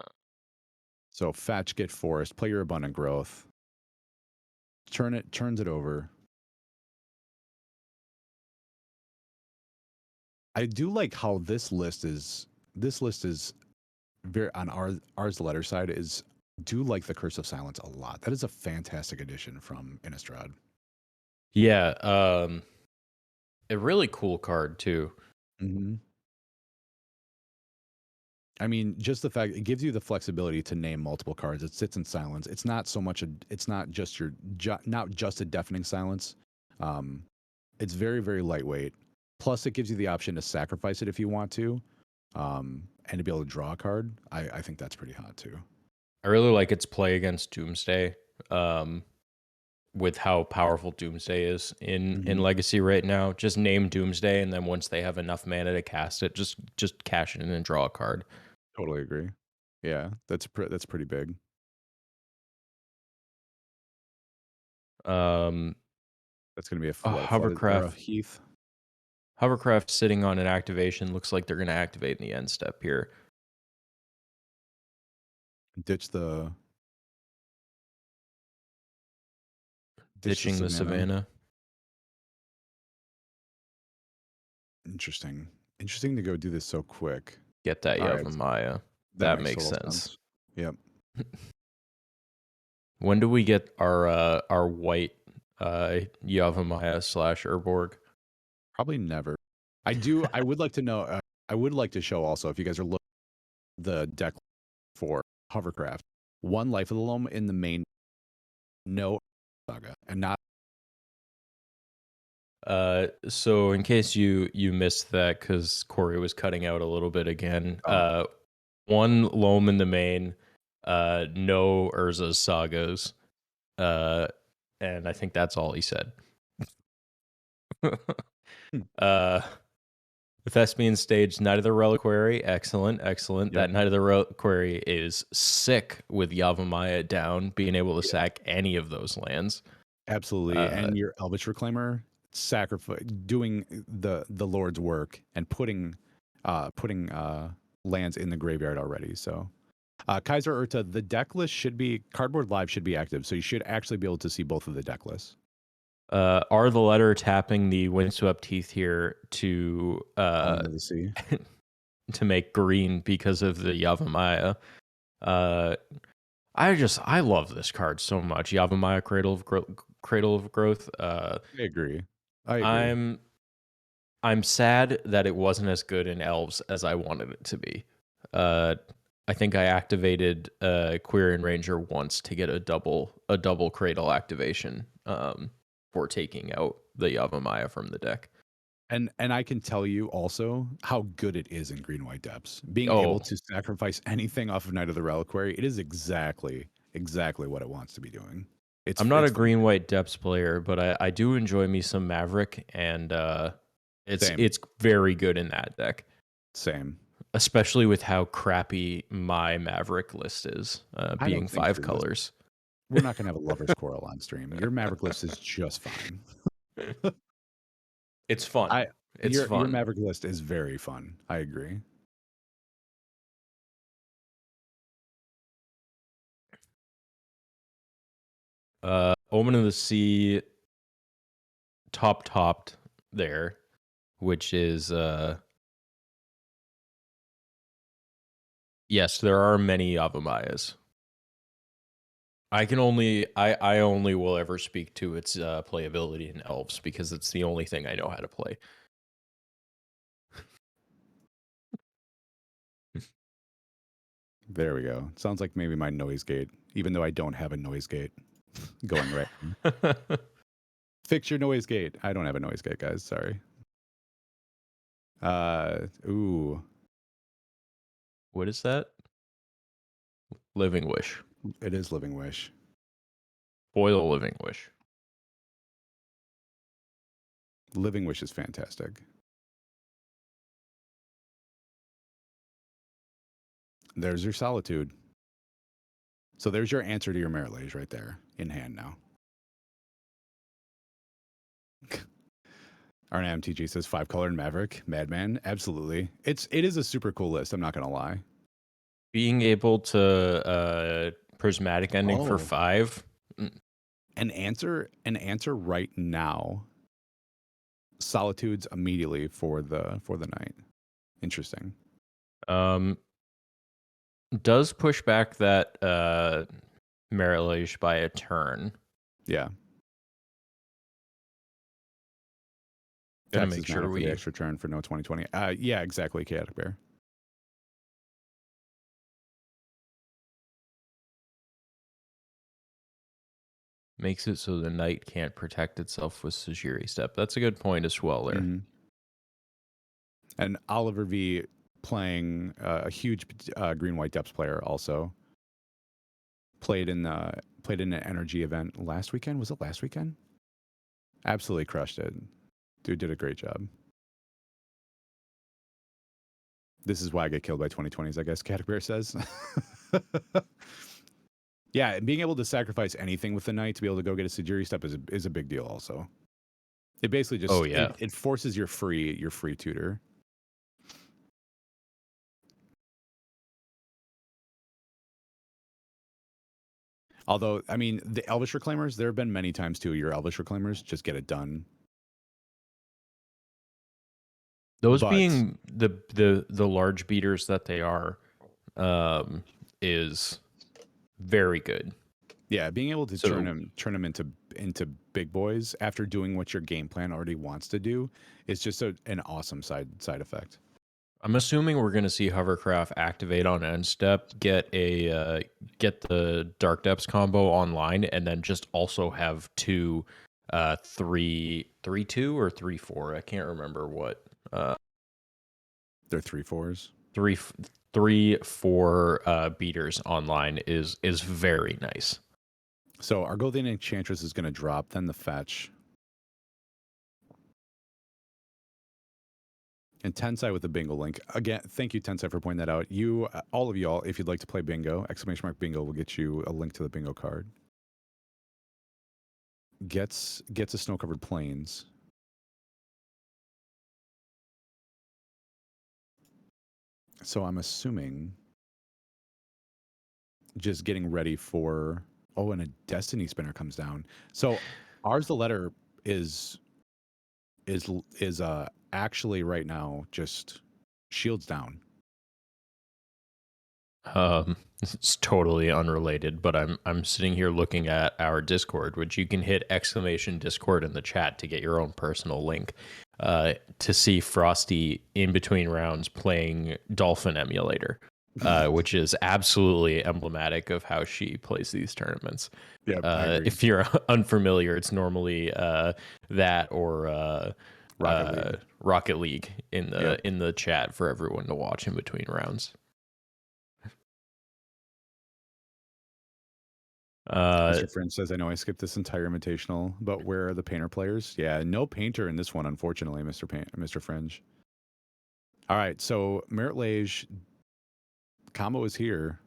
So fetch, get forest, play your abundant growth, turns it over. I do like how this list is very on ours the letter side is do like the Curse of Silence a lot. That is a fantastic addition from Innistrad. yeah. A really cool card too. Hmm. I mean, just the fact it gives you the flexibility to name multiple cards. It sits in silence. It's not so much a. It's not just not just a deafening silence. Um, it's very very lightweight. Plus, it gives you the option to sacrifice it if you want to, and to be able to draw a card. I think that's pretty hot too. I really like its play against Doomsday. Um, with how powerful Doomsday is in Hmm. Legacy right now. Just name Doomsday, and then once they have enough mana to cast it, just cash it in and draw a card. Totally agree. Yeah, that's pretty big. Um, That's gonna be a a flooded or a hovercraft heath. hovercraft sitting on an activation looks like they're going to activate in the end step here, Ditch the ditching the savannah. Savannah. Interesting. Interesting to go do this so quick. Get that All right, Yavimaya. that That makes makes total sense. sense. Yep. When do we get our white Yavimaya / Urborg? Probably never. I do. I would like to know. I would like to show also if you guys are looking at the deck for hovercraft. One life of the loam in the main, no saga, and not. So in case you missed that because Corey was cutting out a little bit again, one Loam in the main, no Urza's sagas, uh, and I think that's all he said. Hmm. uh, Thespian stage, Knight of the Reliquary, excellent, excellent. Yep. That Knight of the Reliquary is sick with Yavimaya down, being able to Yeah. sack any of those lands. Absolutely. Uh, And your Elvish Reclaimer sacrifice doing the Lord's work and putting lands in the graveyard already. So Kaiser Urta, the deck list should be Cardboard Live should be active, so you should actually be able to see both of the deck lists. are the letter tapping the Windswept Teeth here Element of the Sea. to make green because of the Yavimaya? Uh, I love this card so much. Yavimaya Cradle of Growth. I agree. I agree. I'm I'm sad that it wasn't as good in Elves as I wanted it to be. Uh, I think I activated Quirion Ranger once to get a double Cradle activation for taking out the Yavimaya from the deck. And I can tell you also how good it is in Green White Depths. Being able Oh, to sacrifice anything off of Knight of the Reliquary, it is exactly what it wants to be doing. I'm not It's a fun. green white depths player, but I do enjoy me some Maverick, and Same. it's very good in that deck, Same. especially with how crappy my Maverick list is, I being don't think five your list colors. we're not gonna have a lover's quarrel on stream. Your Maverick list is just fine. It's fun. I It's your fun. Maverick list is very fun. I agree. Omen of the Sea topped there, which is yes, there are many Avamayas. I only will ever speak to its playability in Elves because it's the only thing I know how to play. There we go. Sounds like maybe my noise gate, even though I don't have a noise gate going right. Fix your noise gate. I don't have a noise gate, guys. Sorry. Ooh, What is that? Living Wish. it is Living Wish. Foil Living Wish. Living Wish is fantastic. There's your Solitude. So there's your answer to your Merit right there in hand now. Arna MTG says 5-color and Maverick, Madman. Absolutely. It is a super cool list. I'm not gonna lie. Being able to prismatic ending for Oh, 5. an answer right now. Solitudes immediately for the night. Interesting. Um, does push back that Merit by a turn. Yeah. Gonna make Taxes mana sure for the we extra turn for no 2020. Yeah, exactly, Chaotic Bear. makes it so the knight can't protect itself with Sajiri Step. That's a good point as well there. Mm-hmm. And Oliver V playing a huge green white depths player also played in an energy event last weekend. Was it last weekend? Absolutely crushed it. Dude did a great job. This is why I get killed by 2020s, I guess Caterpillar says. Yeah, and being able to sacrifice anything with the knight to be able to go get a Sajiri Step is a big deal also. It basically just it forces your free tutor. Although, I mean, the Elvish Reclaimers, there have been many times too, your Elvish Reclaimers just get it done. Those being the large beaters that they are, is very good. Yeah, being able to turn them into big boys after doing what your game plan already wants to do is just an awesome side effect. I'm assuming we're going to see Hovercraft activate on end step, get the Dark Depths combo online, and then just also have two, 3-2 or 3-4. I can't remember what. They're 3/4s. 3-4 beaters online is very nice. So Argothian Enchantress is going to drop, then the fetch. And Tensai with the bingo link. Again, thank you, Tensai, for pointing that out. You, all of y'all, if you'd like to play bingo, !bingo will get you a link to the bingo card. Gets a snow-covered plains. So I'm assuming just getting ready for... Oh, and a Destiny Spinner comes down. So ours, the letter is actually right now just shields down. It's totally unrelated, but I'm sitting here looking at our Discord, which you can hit !Discord in the chat to get your own personal link, to see Frosty in between rounds playing Dolphin Emulator, which is absolutely emblematic of how she plays these tournaments. Yeah, I agree. If you're unfamiliar, it's normally that or Rocket League in the chat for everyone to watch in between rounds. Mr. Fringe says, I know I skipped this entire invitational, but where are the painter players? Yeah, no painter in this one, unfortunately, Mr. Fringe. All right, so Merit Lage combo is here.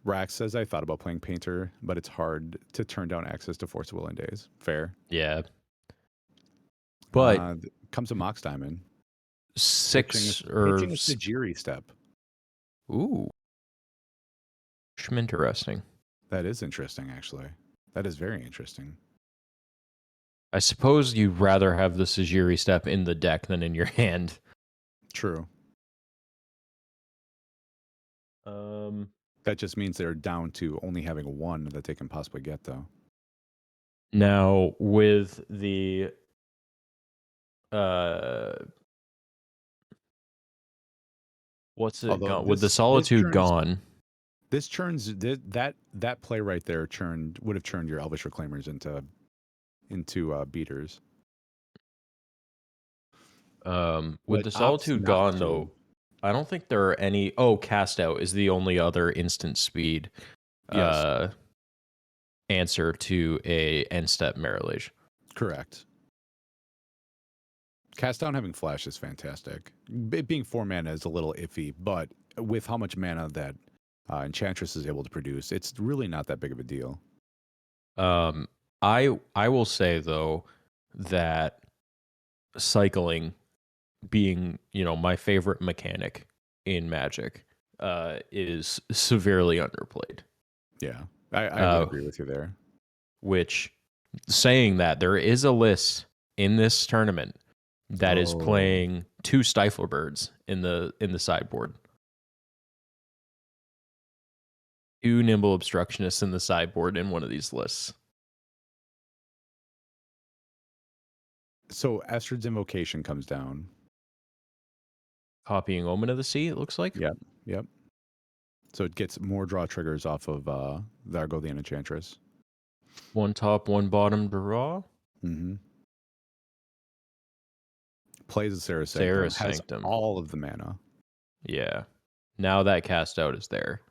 Rax says, I thought about playing painter, but it's hard to turn down access to Force of Will in days. Fair. Yeah. But comes a Mox Diamond. Pitching a Sajiri Step. Ooh. Interesting. That is interesting, actually. That is very interesting. I suppose you'd rather have the Sajiri Step in the deck than in your hand. True. That just means they're down to only having one that they can possibly get, though. Now, with the what's it gone? With the Solitude gone. This churns that play right there would have turned your Elvish Reclaimers into beaters. With the Solitude gone, though, I don't think there are any. Oh, Cast Out is the only other instant speed answer to a end step Merit Lage. Correct. Cast Down having flash is fantastic. It being 4 mana is a little iffy, but with how much mana that Enchantress is able to produce, it's really not that big of a deal. I will say though that cycling being, my favorite mechanic in Magic, is severely underplayed. Yeah, I would agree with you there. Which, saying that, there is a list in this tournament that is playing 2 Stifler Birds in the sideboard. 2 Nimble Obstructionists in the sideboard in one of these lists. So Estrid's Invocation comes down. Copying Omen of the Sea, it looks like. Yep. Yep. So it gets more draw triggers off of Vargo the Enchantress. One top, one bottom draw. Mm-hmm. Plays a Sarah Sarah Sanctum. Has Sanctum. all of the mana. Yeah. Now that cast out is there.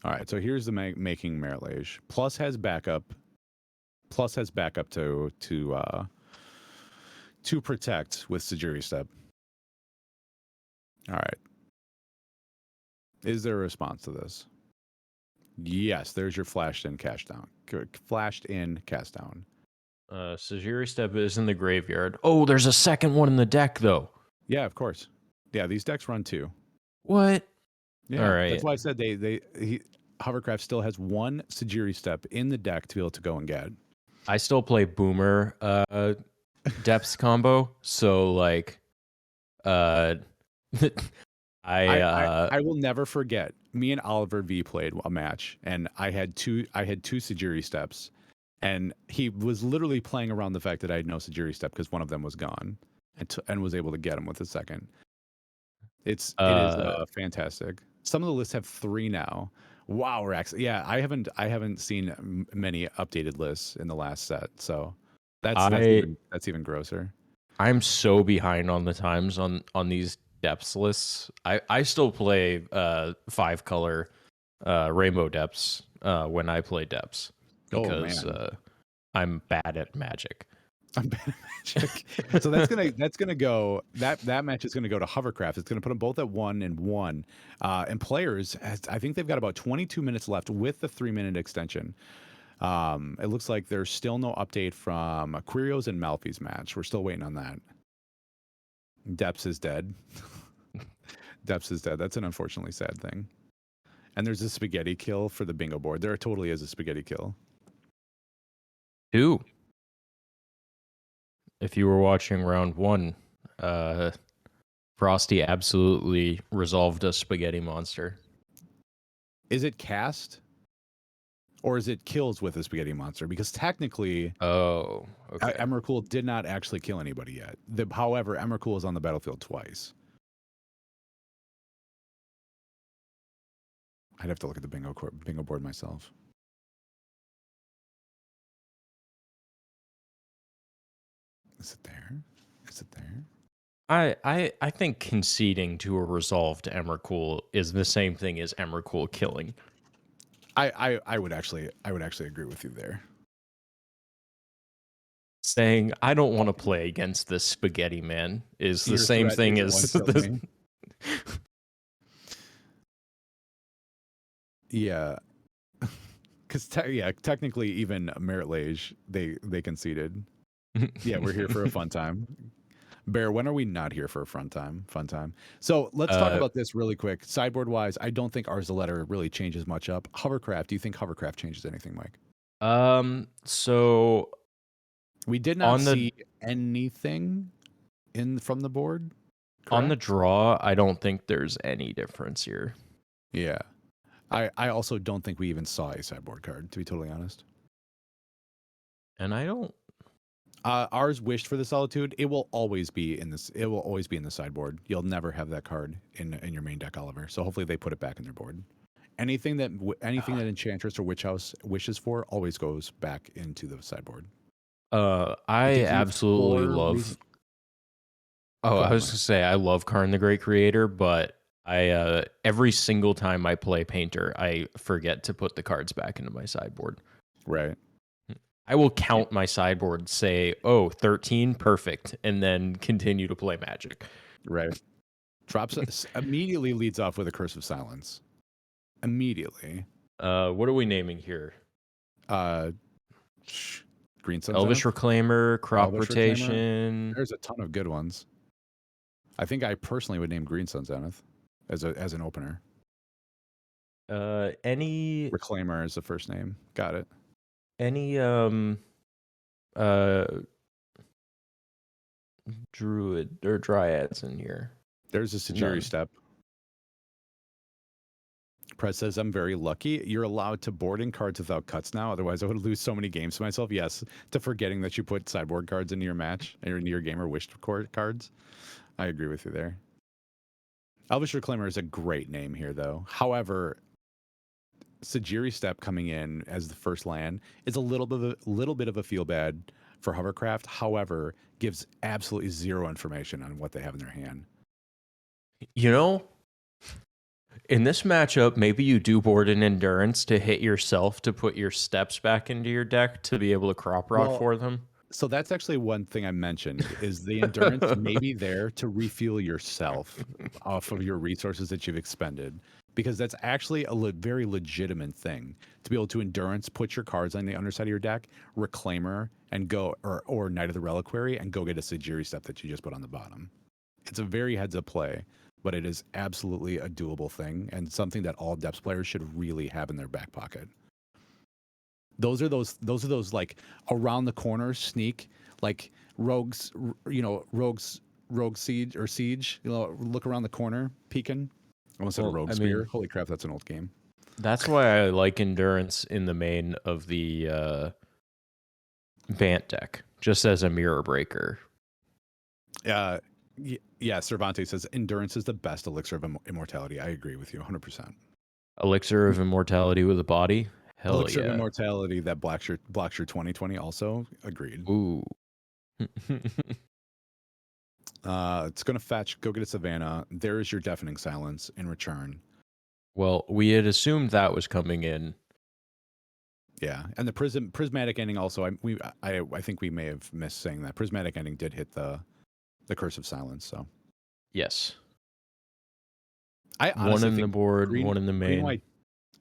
All right, so here's the making Merit Lage. Plus has backup. Plus has backup to protect with Sajiri Step. All right. Is there a response to this? Yes, there's your flashed in cast down. Flashed in cast down. Sajiri Step is in the graveyard. Oh, there's a second one in the deck though. Yeah, of course. Yeah, these decks run two. What? Yeah, All right. that's why I said Hovercraft still has one Sajiri Step in the deck to be able to go and get. I still play Boomer depths combo, so like I I will never forget. Me and Oliver V played a match, and I had two Sajiri Steps, and he was literally playing around the fact that I had no Sajiri Step because one of them was gone, and was able to get him with a second. It is fantastic. Some of the lists have 3 now. Wow, Rex. Yeah, I haven't seen many updated lists in the last set, so that's even grosser. I'm so behind on the times on these depths lists. I still play 5-color rainbow depths when I play depths because I'm bad at Magic. I'm bad at Magic. So that's gonna go. That match is gonna go to Hovercraft. It's gonna put them both at 1 and 1. And players, I think they've got about 22 minutes left with the 3-minute extension. It looks like there's still no update from Quirios and Malfi's match. We're still waiting on that. Depths is dead. Depths is dead. That's an unfortunately sad thing. And there's a spaghetti kill for the bingo board. There totally is a spaghetti kill. 2. If you were watching round 1, Frosty absolutely resolved a spaghetti monster. Is it cast? Or is it kills with a spaghetti monster? Because technically, okay. Emrakul did not actually kill anybody yet. However, Emrakul is on the battlefield twice. I'd have to look at the bingo board myself. Is it there? Is it there? I think conceding to a resolved Emrakul is the same thing as Emrakul killing. I would actually agree with you there. Saying I don't want to play against this spaghetti man is the same thing as yeah, because technically even Merit Lage they conceded. Yeah, we're here for a fun time. Bear, when are we not here for a fun time? So let's talk about this really quick. Sideboard wise, I don't think Arzaletta really changes much up. Hovercraft, do you think Hovercraft changes anything, Mike? So we did not see anything from the board. Correct? On the draw, I don't think there's any difference here. Yeah. I also don't think we even saw a sideboard card, to be totally honest. And I don't. Ours wished for the Solitude. It will always be in this. It will always be in the sideboard. You'll never have that card in your main deck, Oliver. So hopefully they put it back in their board. Anything that Enchantress or Witch House wishes for always goes back into the sideboard. I absolutely love. I was gonna say I love Karn the Great Creator, but I every single time I play Painter, I forget to put the cards back into my sideboard. Right. I will count my sideboard, say, 13, perfect, and then continue to play Magic. Right. Drops immediately leads off with a Curse of Silence. Immediately. What are we naming here? Green Sun Elvish Reclaimer, Crop Rotation. There's a ton of good ones. I think I personally would name Green Sun Zenith as an opener. Any Reclaimer is the first name. Got it. Any Druid or Dryads in here. There's a Sajiri Step. Prez says, I'm very lucky. You're allowed to board in cards without cuts now. Otherwise, I would lose so many games to myself. Yes, to forgetting that you put sideboard cards into your match or into your game or wished cards. I agree with you there. Elvish Reclaimer is a great name here, though. However, Sajiri Step coming in as the first land is a little bit of a feel bad for Hovercraft. However, gives absolutely zero information on what they have in their hand. You know, in this matchup, maybe you do board an Endurance to hit yourself to put your steps back into your deck to be able to crop rot for them. So that's actually one thing I mentioned is the Endurance may be there to refuel yourself off of your resources that you've expended, because that's actually a very legitimate thing to be able to Endurance, put your cards on the underside of your deck, Reclaimer, and go, or Knight of the Reliquary, and go get a Sajiri Step that you just put on the bottom. It's a very heads up play, but it is absolutely a doable thing and something that all Depths players should really have in their back pocket. Those are those like around the corner sneak, like rogues, rogue siege or siege. Look around the corner, peeking. I almost said a rogue spear. Holy crap, that's an old game. That's why I like Endurance in the main of the Bant deck, just as a mirror breaker. Yeah, Cervantes says Endurance is the best elixir of immortality. I agree with you 100%. Elixir of immortality with a body? Hell Elixir yeah. of immortality that blocks your 2020 also. Agreed. Ooh. It's going to fetch, go get a Savannah. There is your Deafening Silence in return. Well, we had assumed that was coming in. Yeah, and the prismatic ending also. I think we may have missed saying that prismatic ending did hit the Curse of Silence. So yes, I honestly one in think the board, one in the main.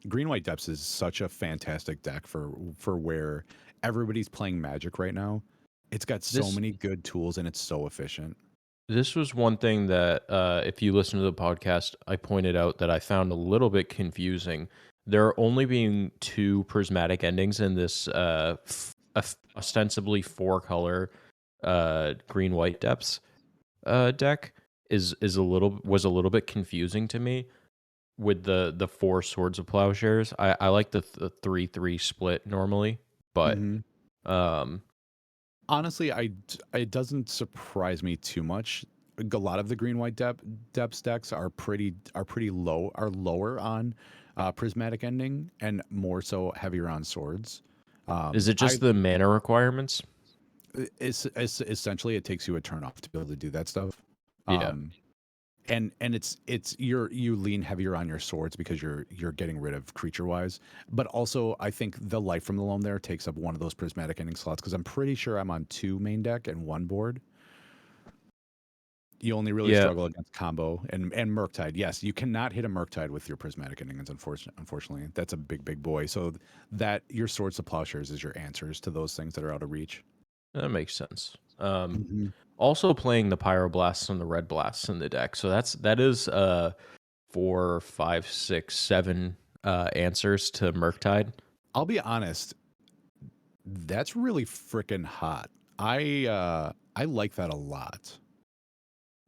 Green White Depths is such a fantastic deck for where everybody's playing Magic right now. It's got so many good tools and it's so efficient. This was one thing that, if you listen to the podcast, I pointed out that I found a little bit confusing. There are only being 2 prismatic endings in this ostensibly 4-color green white depths deck was a little bit confusing to me with the 4 swords of plowshares. I like the 3-3 split normally, but honestly, it doesn't surprise me too much. A lot of the green white depths decks are lower on prismatic ending and more so heavier on swords. Is it just the mana requirements? It's essentially it takes you a turn off to be able to do that stuff. Yeah. And it's you lean heavier on your swords because you're getting rid of creature wise, but also I think the Life from the Loam there takes up one of those prismatic ending slots because I'm pretty sure I'm on 2 main deck and 1 board. You only really struggle against combo and Murktide. Yes, you cannot hit a Murktide with your prismatic endings. Unfortunately, that's a big boy. So that your Swords to Plowshares is your answers to those things that are out of reach. That makes sense. Also playing the Pyroblasts and the Red Blasts in the deck. So that is 4, 5, 6, 7 answers to Murktide. I'll be honest, that's really freaking hot. I like that a lot.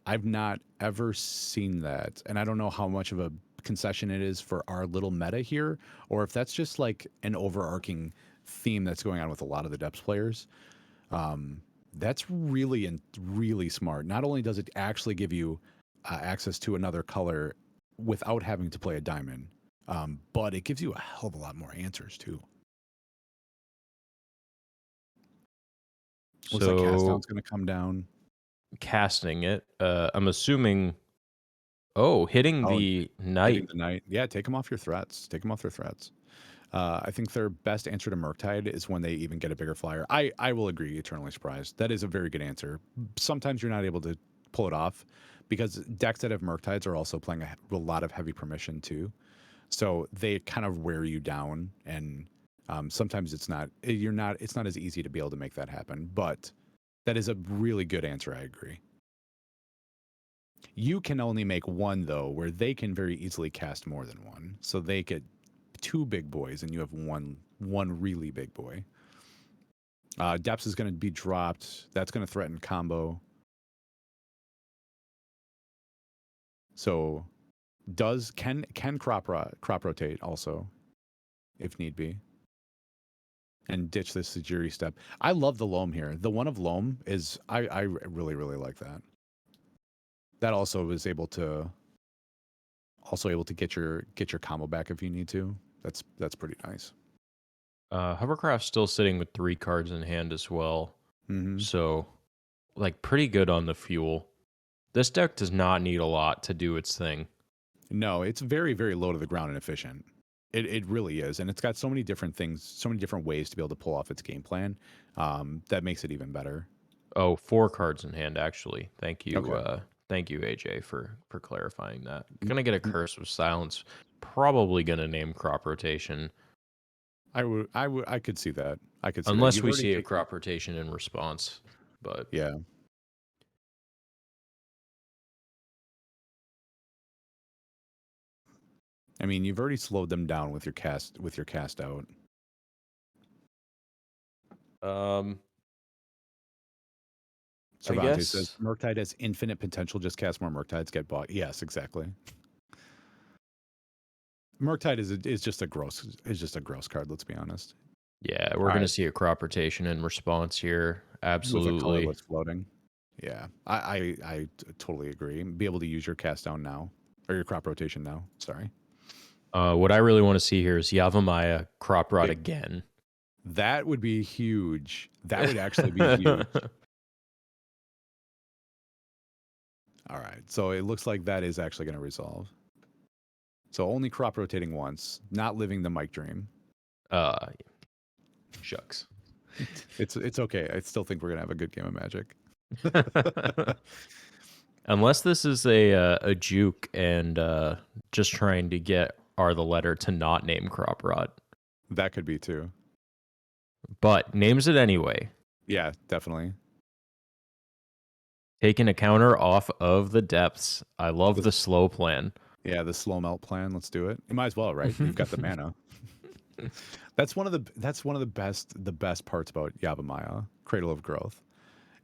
I've not ever seen that, and I don't know how much of a concession it is for our little meta here, or if that's just like an overarching theme that's going on with a lot of the Depths players. That's really smart. Not only does it actually give you access to another color without having to play a diamond, but it gives you a hell of a lot more answers too. Looks like Cast Down's going to come down. Casting it. I'm assuming. Hitting the Knight. Hitting the Knight. Yeah, take them off your threats. Take them off their threats. I think their best answer to Murktide is when they even get a bigger flyer. I will agree, Eternally Surprised. That is a very good answer. Sometimes you're not able to pull it off because decks that have Murktides are also playing a lot of heavy permission too. So they kind of wear you down, and sometimes it's not as easy to be able to make that happen. But that is a really good answer. I agree. You can only make one though, where they can very easily cast more than one. So they get 2 big boys, and you have one really big boy. Depths is going to be dropped. That's going to threaten combo. So Can crop rotate also, if need be, and ditch this Sajiri step. I love the Loam here. The one of Loam is I really really like that. That also is able to get your combo back if you need to. That's pretty nice. Hovercraft's still sitting with 3 cards in hand as well. Mm-hmm. So, like, pretty good on the fuel. This deck does not need a lot to do its thing. No, it's very, very low to the ground and efficient. It really is. And it's got so many different things, so many different ways to be able to pull off its game plan. That makes it even better. Oh, 4 cards in hand, actually. Thank you, Okay. thank you, AJ, for clarifying that. Gonna get a Curse of Silence. Probably gonna name Crop Rotation. I could see that. I could see that. Unless You've we already see a taken, Crop Rotation in response. But yeah. I mean, you've already slowed them down with your cast out. I Cervantes says guess Murktide has infinite potential. Just cast more Murktides, get bought. Yes, exactly. Murktide is just a gross card. Let's be honest. yeah, we're All gonna right, see a Crop Rotation in response here. with a Absolutely. colorless floating. Yeah, I totally agree. Be able to use your cast down now or your crop rotation now. Sorry. What I really want to see here is Yavimaya Crop Rot Big. again. That would be huge. That would actually be huge. All right. So it looks like that is actually going to resolve. So only crop rotating once, not living the Mike dream. uh, shucks. It's okay. I still think we're going to have a good game of Magic. Unless this is a juke and just trying to get R the letter to not name Crop Rot, That could be too. but names it anyway. Yeah, definitely. Taking a counter off of the depths. I love The, the slow plan. yeah, the slow melt plan. Let's do it. You might as well, right? You've got the mana. That's one of the best parts about Yavimaya, Cradle of Growth.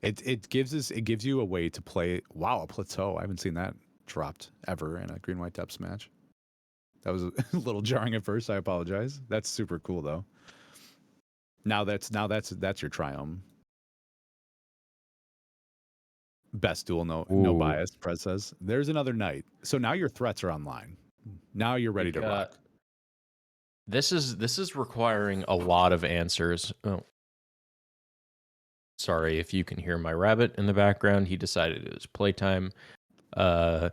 It gives you a way to play. Wow, a plateau. I haven't seen that dropped ever in a green white depths match. That was a little jarring at first. I apologize. That's super cool though. Now that's your triumph. Best duel, no Ooh, bias. Prez says there's another night. So now your threats are online. Now you're we ready to got. rock. This is requiring a lot of answers. Oh, sorry if you can hear my rabbit in the background. He decided it was playtime. Uh,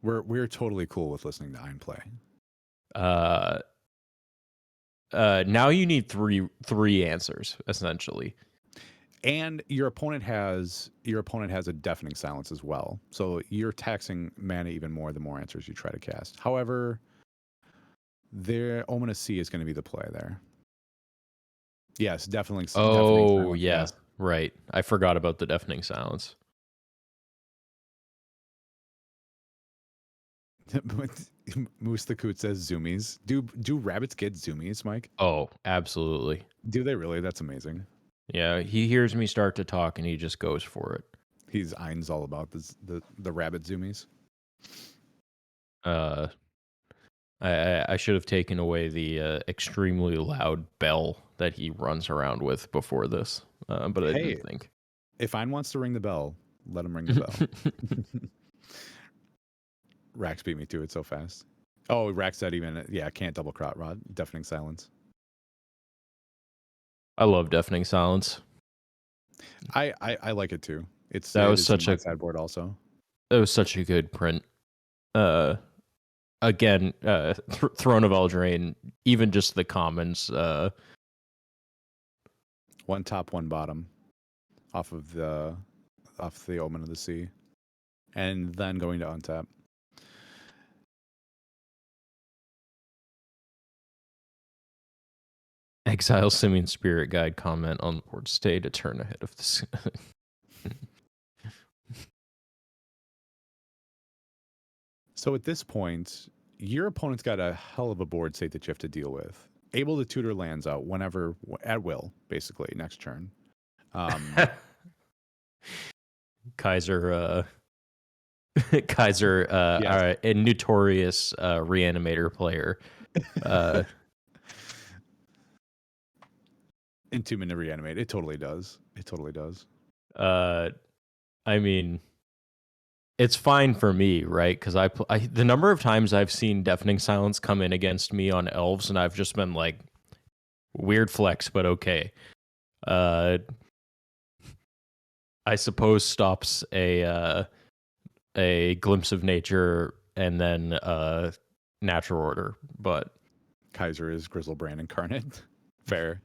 We're totally cool with listening to Ein play. uh, now you need three answers essentially. And your opponent has a deafening silence as well. So you're taxing mana even more the more answers you try to cast. However, their Ominous Sea is going to be the play there. Yes, deafening Oh silence. yeah, Yes. right. I forgot about the deafening silence. Moose the Coot says zoomies. Do rabbits get zoomies, Mike? Oh, absolutely. Do they really? That's amazing. Yeah, he hears me start to talk and he just goes for it. He's Ein's all about the rabbit zoomies. Uh, I should have taken away the extremely loud bell that he runs around with before this, but I Hey, didn't think. if Ein wants to ring the bell, let him ring the bell. Rax beat me to it so fast. Oh, Rax said even can't double crot rod. Deafening silence. I love deafening silence. I like it too. It That was is in such my a sideboard also. good print. Uh, again, Throne of Eldraine, even just the commons. One top, one bottom, off the Omen of the Sea, and then going to untap. Exile Simian Spirit Guide comment on board stay to turn ahead of this. So at this point, your opponent's got a hell of a board state that you have to deal with. Able to tutor lands out whenever at will, basically next turn. Kaiser Kaiser, Yes. a notorious reanimator player. In 2-minute reanimate. It totally does. It totally does. I mean, it's fine for me, right? Because the number of times I've seen Deafening Silence come in against me on elves, and I've just been like, weird flex, but okay. I suppose stops a glimpse of nature and then natural order, but Kaiser is Grizzlebrand incarnate. Fair.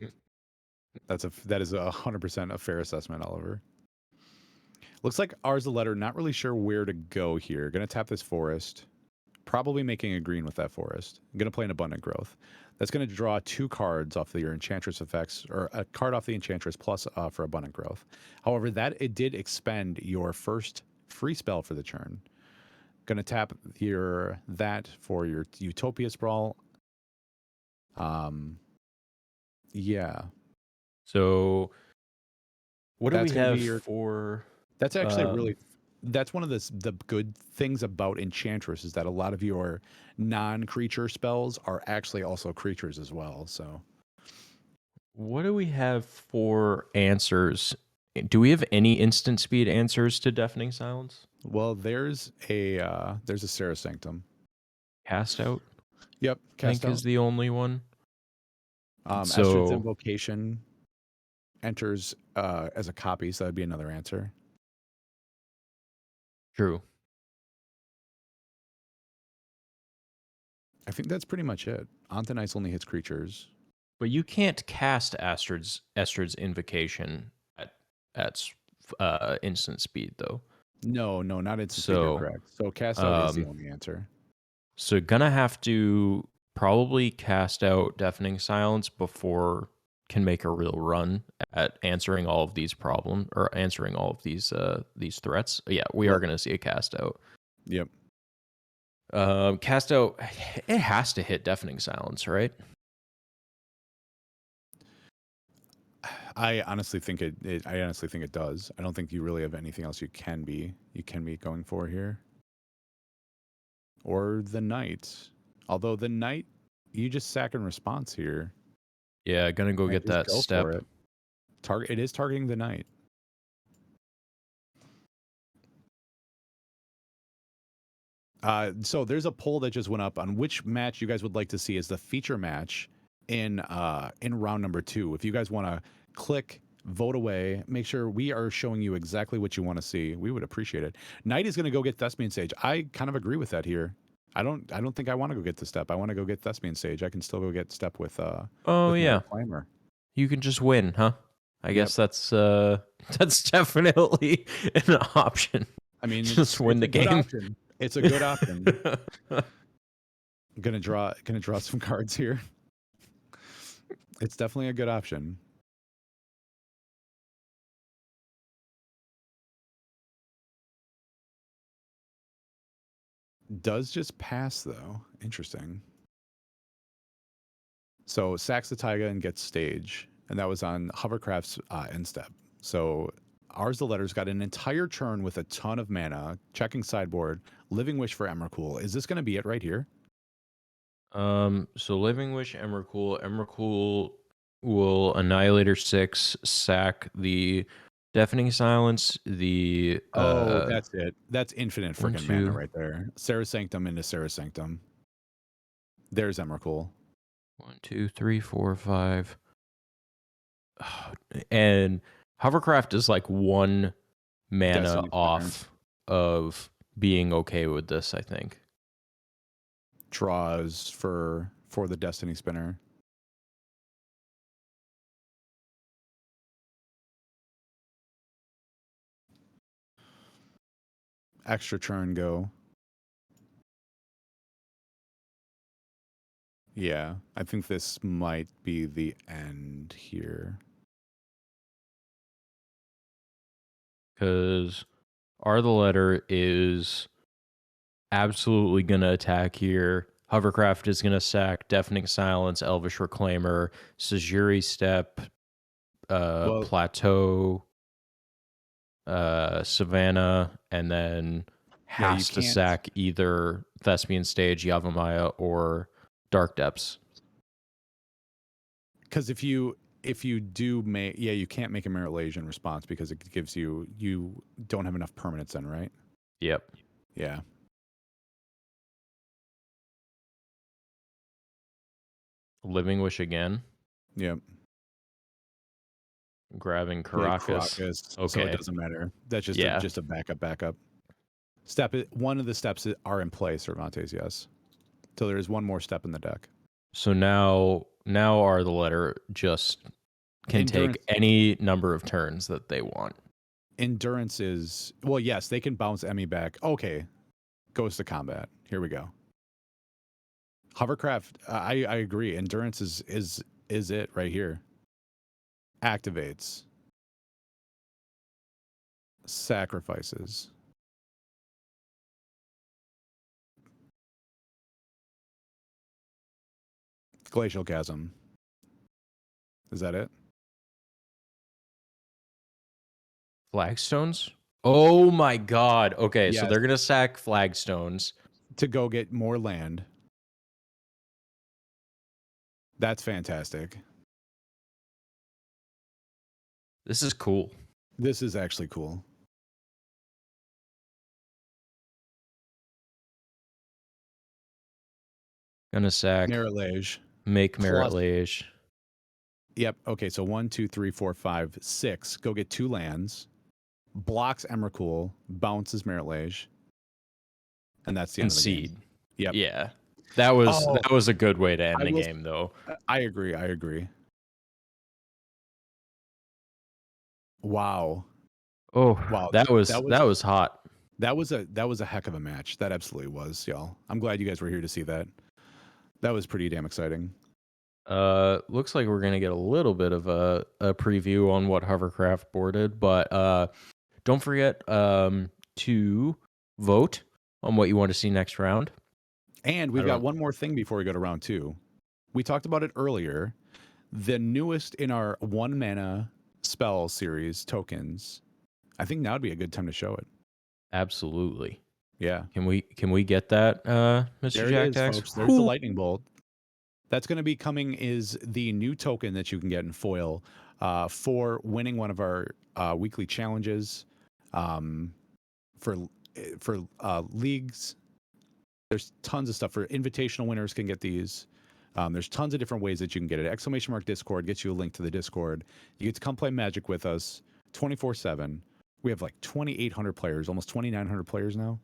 That is 100% a fair assessment, Oliver. Looks like ours a letter. Not really sure where to go here. Gonna tap this forest. Probably making a green with that forest. I'm gonna play an abundant growth. That's gonna draw 2 cards off your enchantress effects, or a card off the enchantress plus for abundant growth. However, it did expend your first free spell for the turn. Gonna tap that for your Utopia Sprawl. Yeah. So what do That's we gonna be have your. for That's actually really. That's one of the good things about Enchantress is that a lot of your non-creature spells are actually also creatures as well. So what do we have for answers? Do we have any instant speed answers to Deafening Silence? well, there's a Sarah Sanctum. Cast Out, Yep, I think, cast out. is the only one. Estrid's So Invocation enters as a copy, so that'd be another answer. true. I think that's pretty much it. Antonice only hits creatures. But you can't cast Estrid's Invocation at instant speed, though. No, not instant speed. You're So, correct. So cast out is the only answer. so gonna have to probably cast out Deafening Silence before can make a real run at answering all of these problems or answering all of these threats. Yeah, we are gonna see a cast out. Yep. Cast out, it has to hit Deafening Silence, right? I honestly think I honestly think it does. I don't think you really have anything else you can be going for here. Or the knight. Although the knight, you just sack in response here. Yeah, gonna go And get just that go step. for it. It is targeting the knight. So there's a poll that just went up on which match you guys would like to see as the feature match in round number 2. If you guys want to click, vote away, make sure we are showing you exactly what you want to see. We would appreciate it. Knight is going to go get Thespian Sage. I kind of agree with that here. I don't think I want to go get the step. I want to go get Thespian Sage. I can still go get step with Oh yeah, Climber. you can just win, huh? I guess that's definitely an option. I mean, just win the game. It's a good option. Gonna draw some cards here. It's definitely a good option. Does just pass though. Interesting. So sacks the taiga and gets stage, and that was on Hovercraft's end step. So ours the letters got an entire turn with a ton of mana, checking sideboard, Living Wish for Emrakul. Is this going to be it right here? So Living Wish, Emrakul will Annihilator 6, sack the Deafening Silence, the That's it. That's infinite freaking mana right there. Sarah Sanctum into Sarah Sanctum. There's Emrakul. 1, 2, 3, 4, 5. And Hovercraft is like 1 mana Destiny off of being okay with this, I think. Draws for the Destiny Spinner. Extra turn go. Yeah, I think this might be the end here. Because Are the Letter is absolutely going to attack here. Hovercraft is going to sack Deafening Silence, Elvish Reclaimer, Sajiri Step, Plateau, Savannah, and then Yeah, you has to can't, sack either Thespian Stage, Yavimaya, or Dark Depths. because if you do make, yeah, you can't make a Merit Legion response because it gives you don't have enough permanents in, right? Yep. Yeah. Living Wish again. Yep. Grabbing You had Caracas. Crocus, so it Okay. doesn't matter. That's Yeah. just a backup. One of the steps are in play, Cervantes, yes. So there is one more step in the deck. So now are the letter just can take Endurance any number of turns that they want. Endurance is, well, yes, they can bounce Emmy back. Okay. Goes to combat. Here we go. Hovercraft, I agree. Endurance is it right here. Activates. Sacrifices. Glacial Chasm. Is that it? Flagstones? Oh my god. Okay, so Yes. they're gonna sack flagstones. To go get more land. That's fantastic. This is cool. This is actually cool. Gonna sack. Merit Lege. Make Merit Plus- Lege. Yep. Okay. So 1, 2, 3, 4, 5, 6. Go get 2 lands. Blocks Emrakul. Bounces Merit Lege. And that's the end of the Concede. game. Yep. Yeah. That was Oh, that was a good way to end I the will- game though. I agree. Wow. Oh, Wow. that was hot. That was a heck of a match. That absolutely was, y'all. I'm glad you guys were here to see that. That was pretty damn exciting. Looks like we're gonna get a little bit of a preview on what Hovercraft boarded, but don't forget to vote on what you want to see next round. And we've got one more thing before we go to round 2. We talked about it earlier. The newest in our 1 mana spell series tokens. I think now would be a good time to show it. Absolutely. Yeah. Can we get that, Mr. There it Jack is, Dax? folks. There's the lightning bolt. That's going to be coming is the new token that you can get in foil for winning one of our weekly challenges for leagues. There's tons of stuff for invitational winners can get these. There's tons of different ways that you can get it. ! Discord gets you a link to the Discord. You get to come play Magic with us 24/7. We have like 2,800 players, almost 2,900 players now.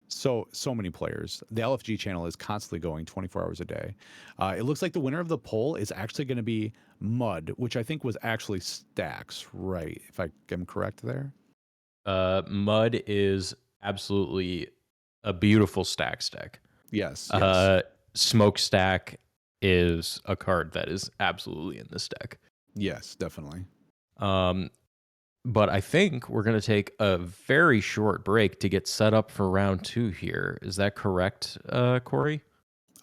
So many players. The LFG channel is constantly going 24 hours a day. It looks like the winner of the poll is actually going to be Mud, which I think was actually Stacks, right? If I am correct there. Mud is absolutely a beautiful stack deck. Yes. Smokestack is a card that is absolutely in this deck. Yes, definitely. But I think we're going to take a very short break to get set up for round 2 here. Is that correct, Corey?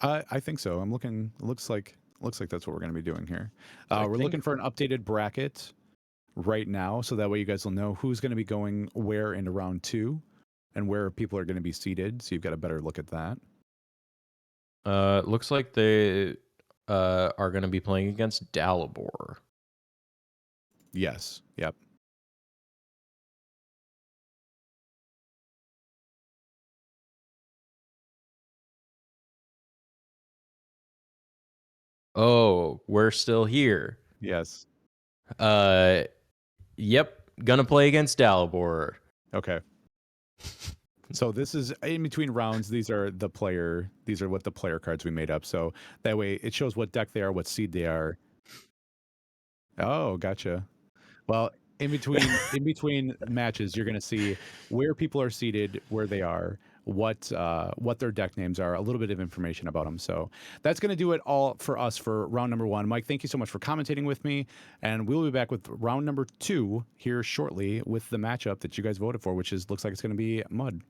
I think so. I'm looking. Looks like that's what we're going to be doing here. We're looking for an updated bracket right now, so that way you guys will know who's going to be going where into round 2 and where people are going to be seated. So you've got a better look at that. Looks like they are going to be playing against Dalibor. Yes. Yep. Oh, we're still here. Yes. Yep, gonna play against Dalibor. Okay. So this is in between rounds. These are what the player cards we made up. So that way it shows what deck they are, what seed they are. Oh, gotcha. Well, in between matches, you're going to see where people are seated, where they are, what their deck names are, a little bit of information about them. So that's going to do it all for us for round number 1. Mike, thank you so much for commentating with me, and we'll be back with round number 2 here shortly with the matchup that you guys voted for, which looks like it's going to be Mud.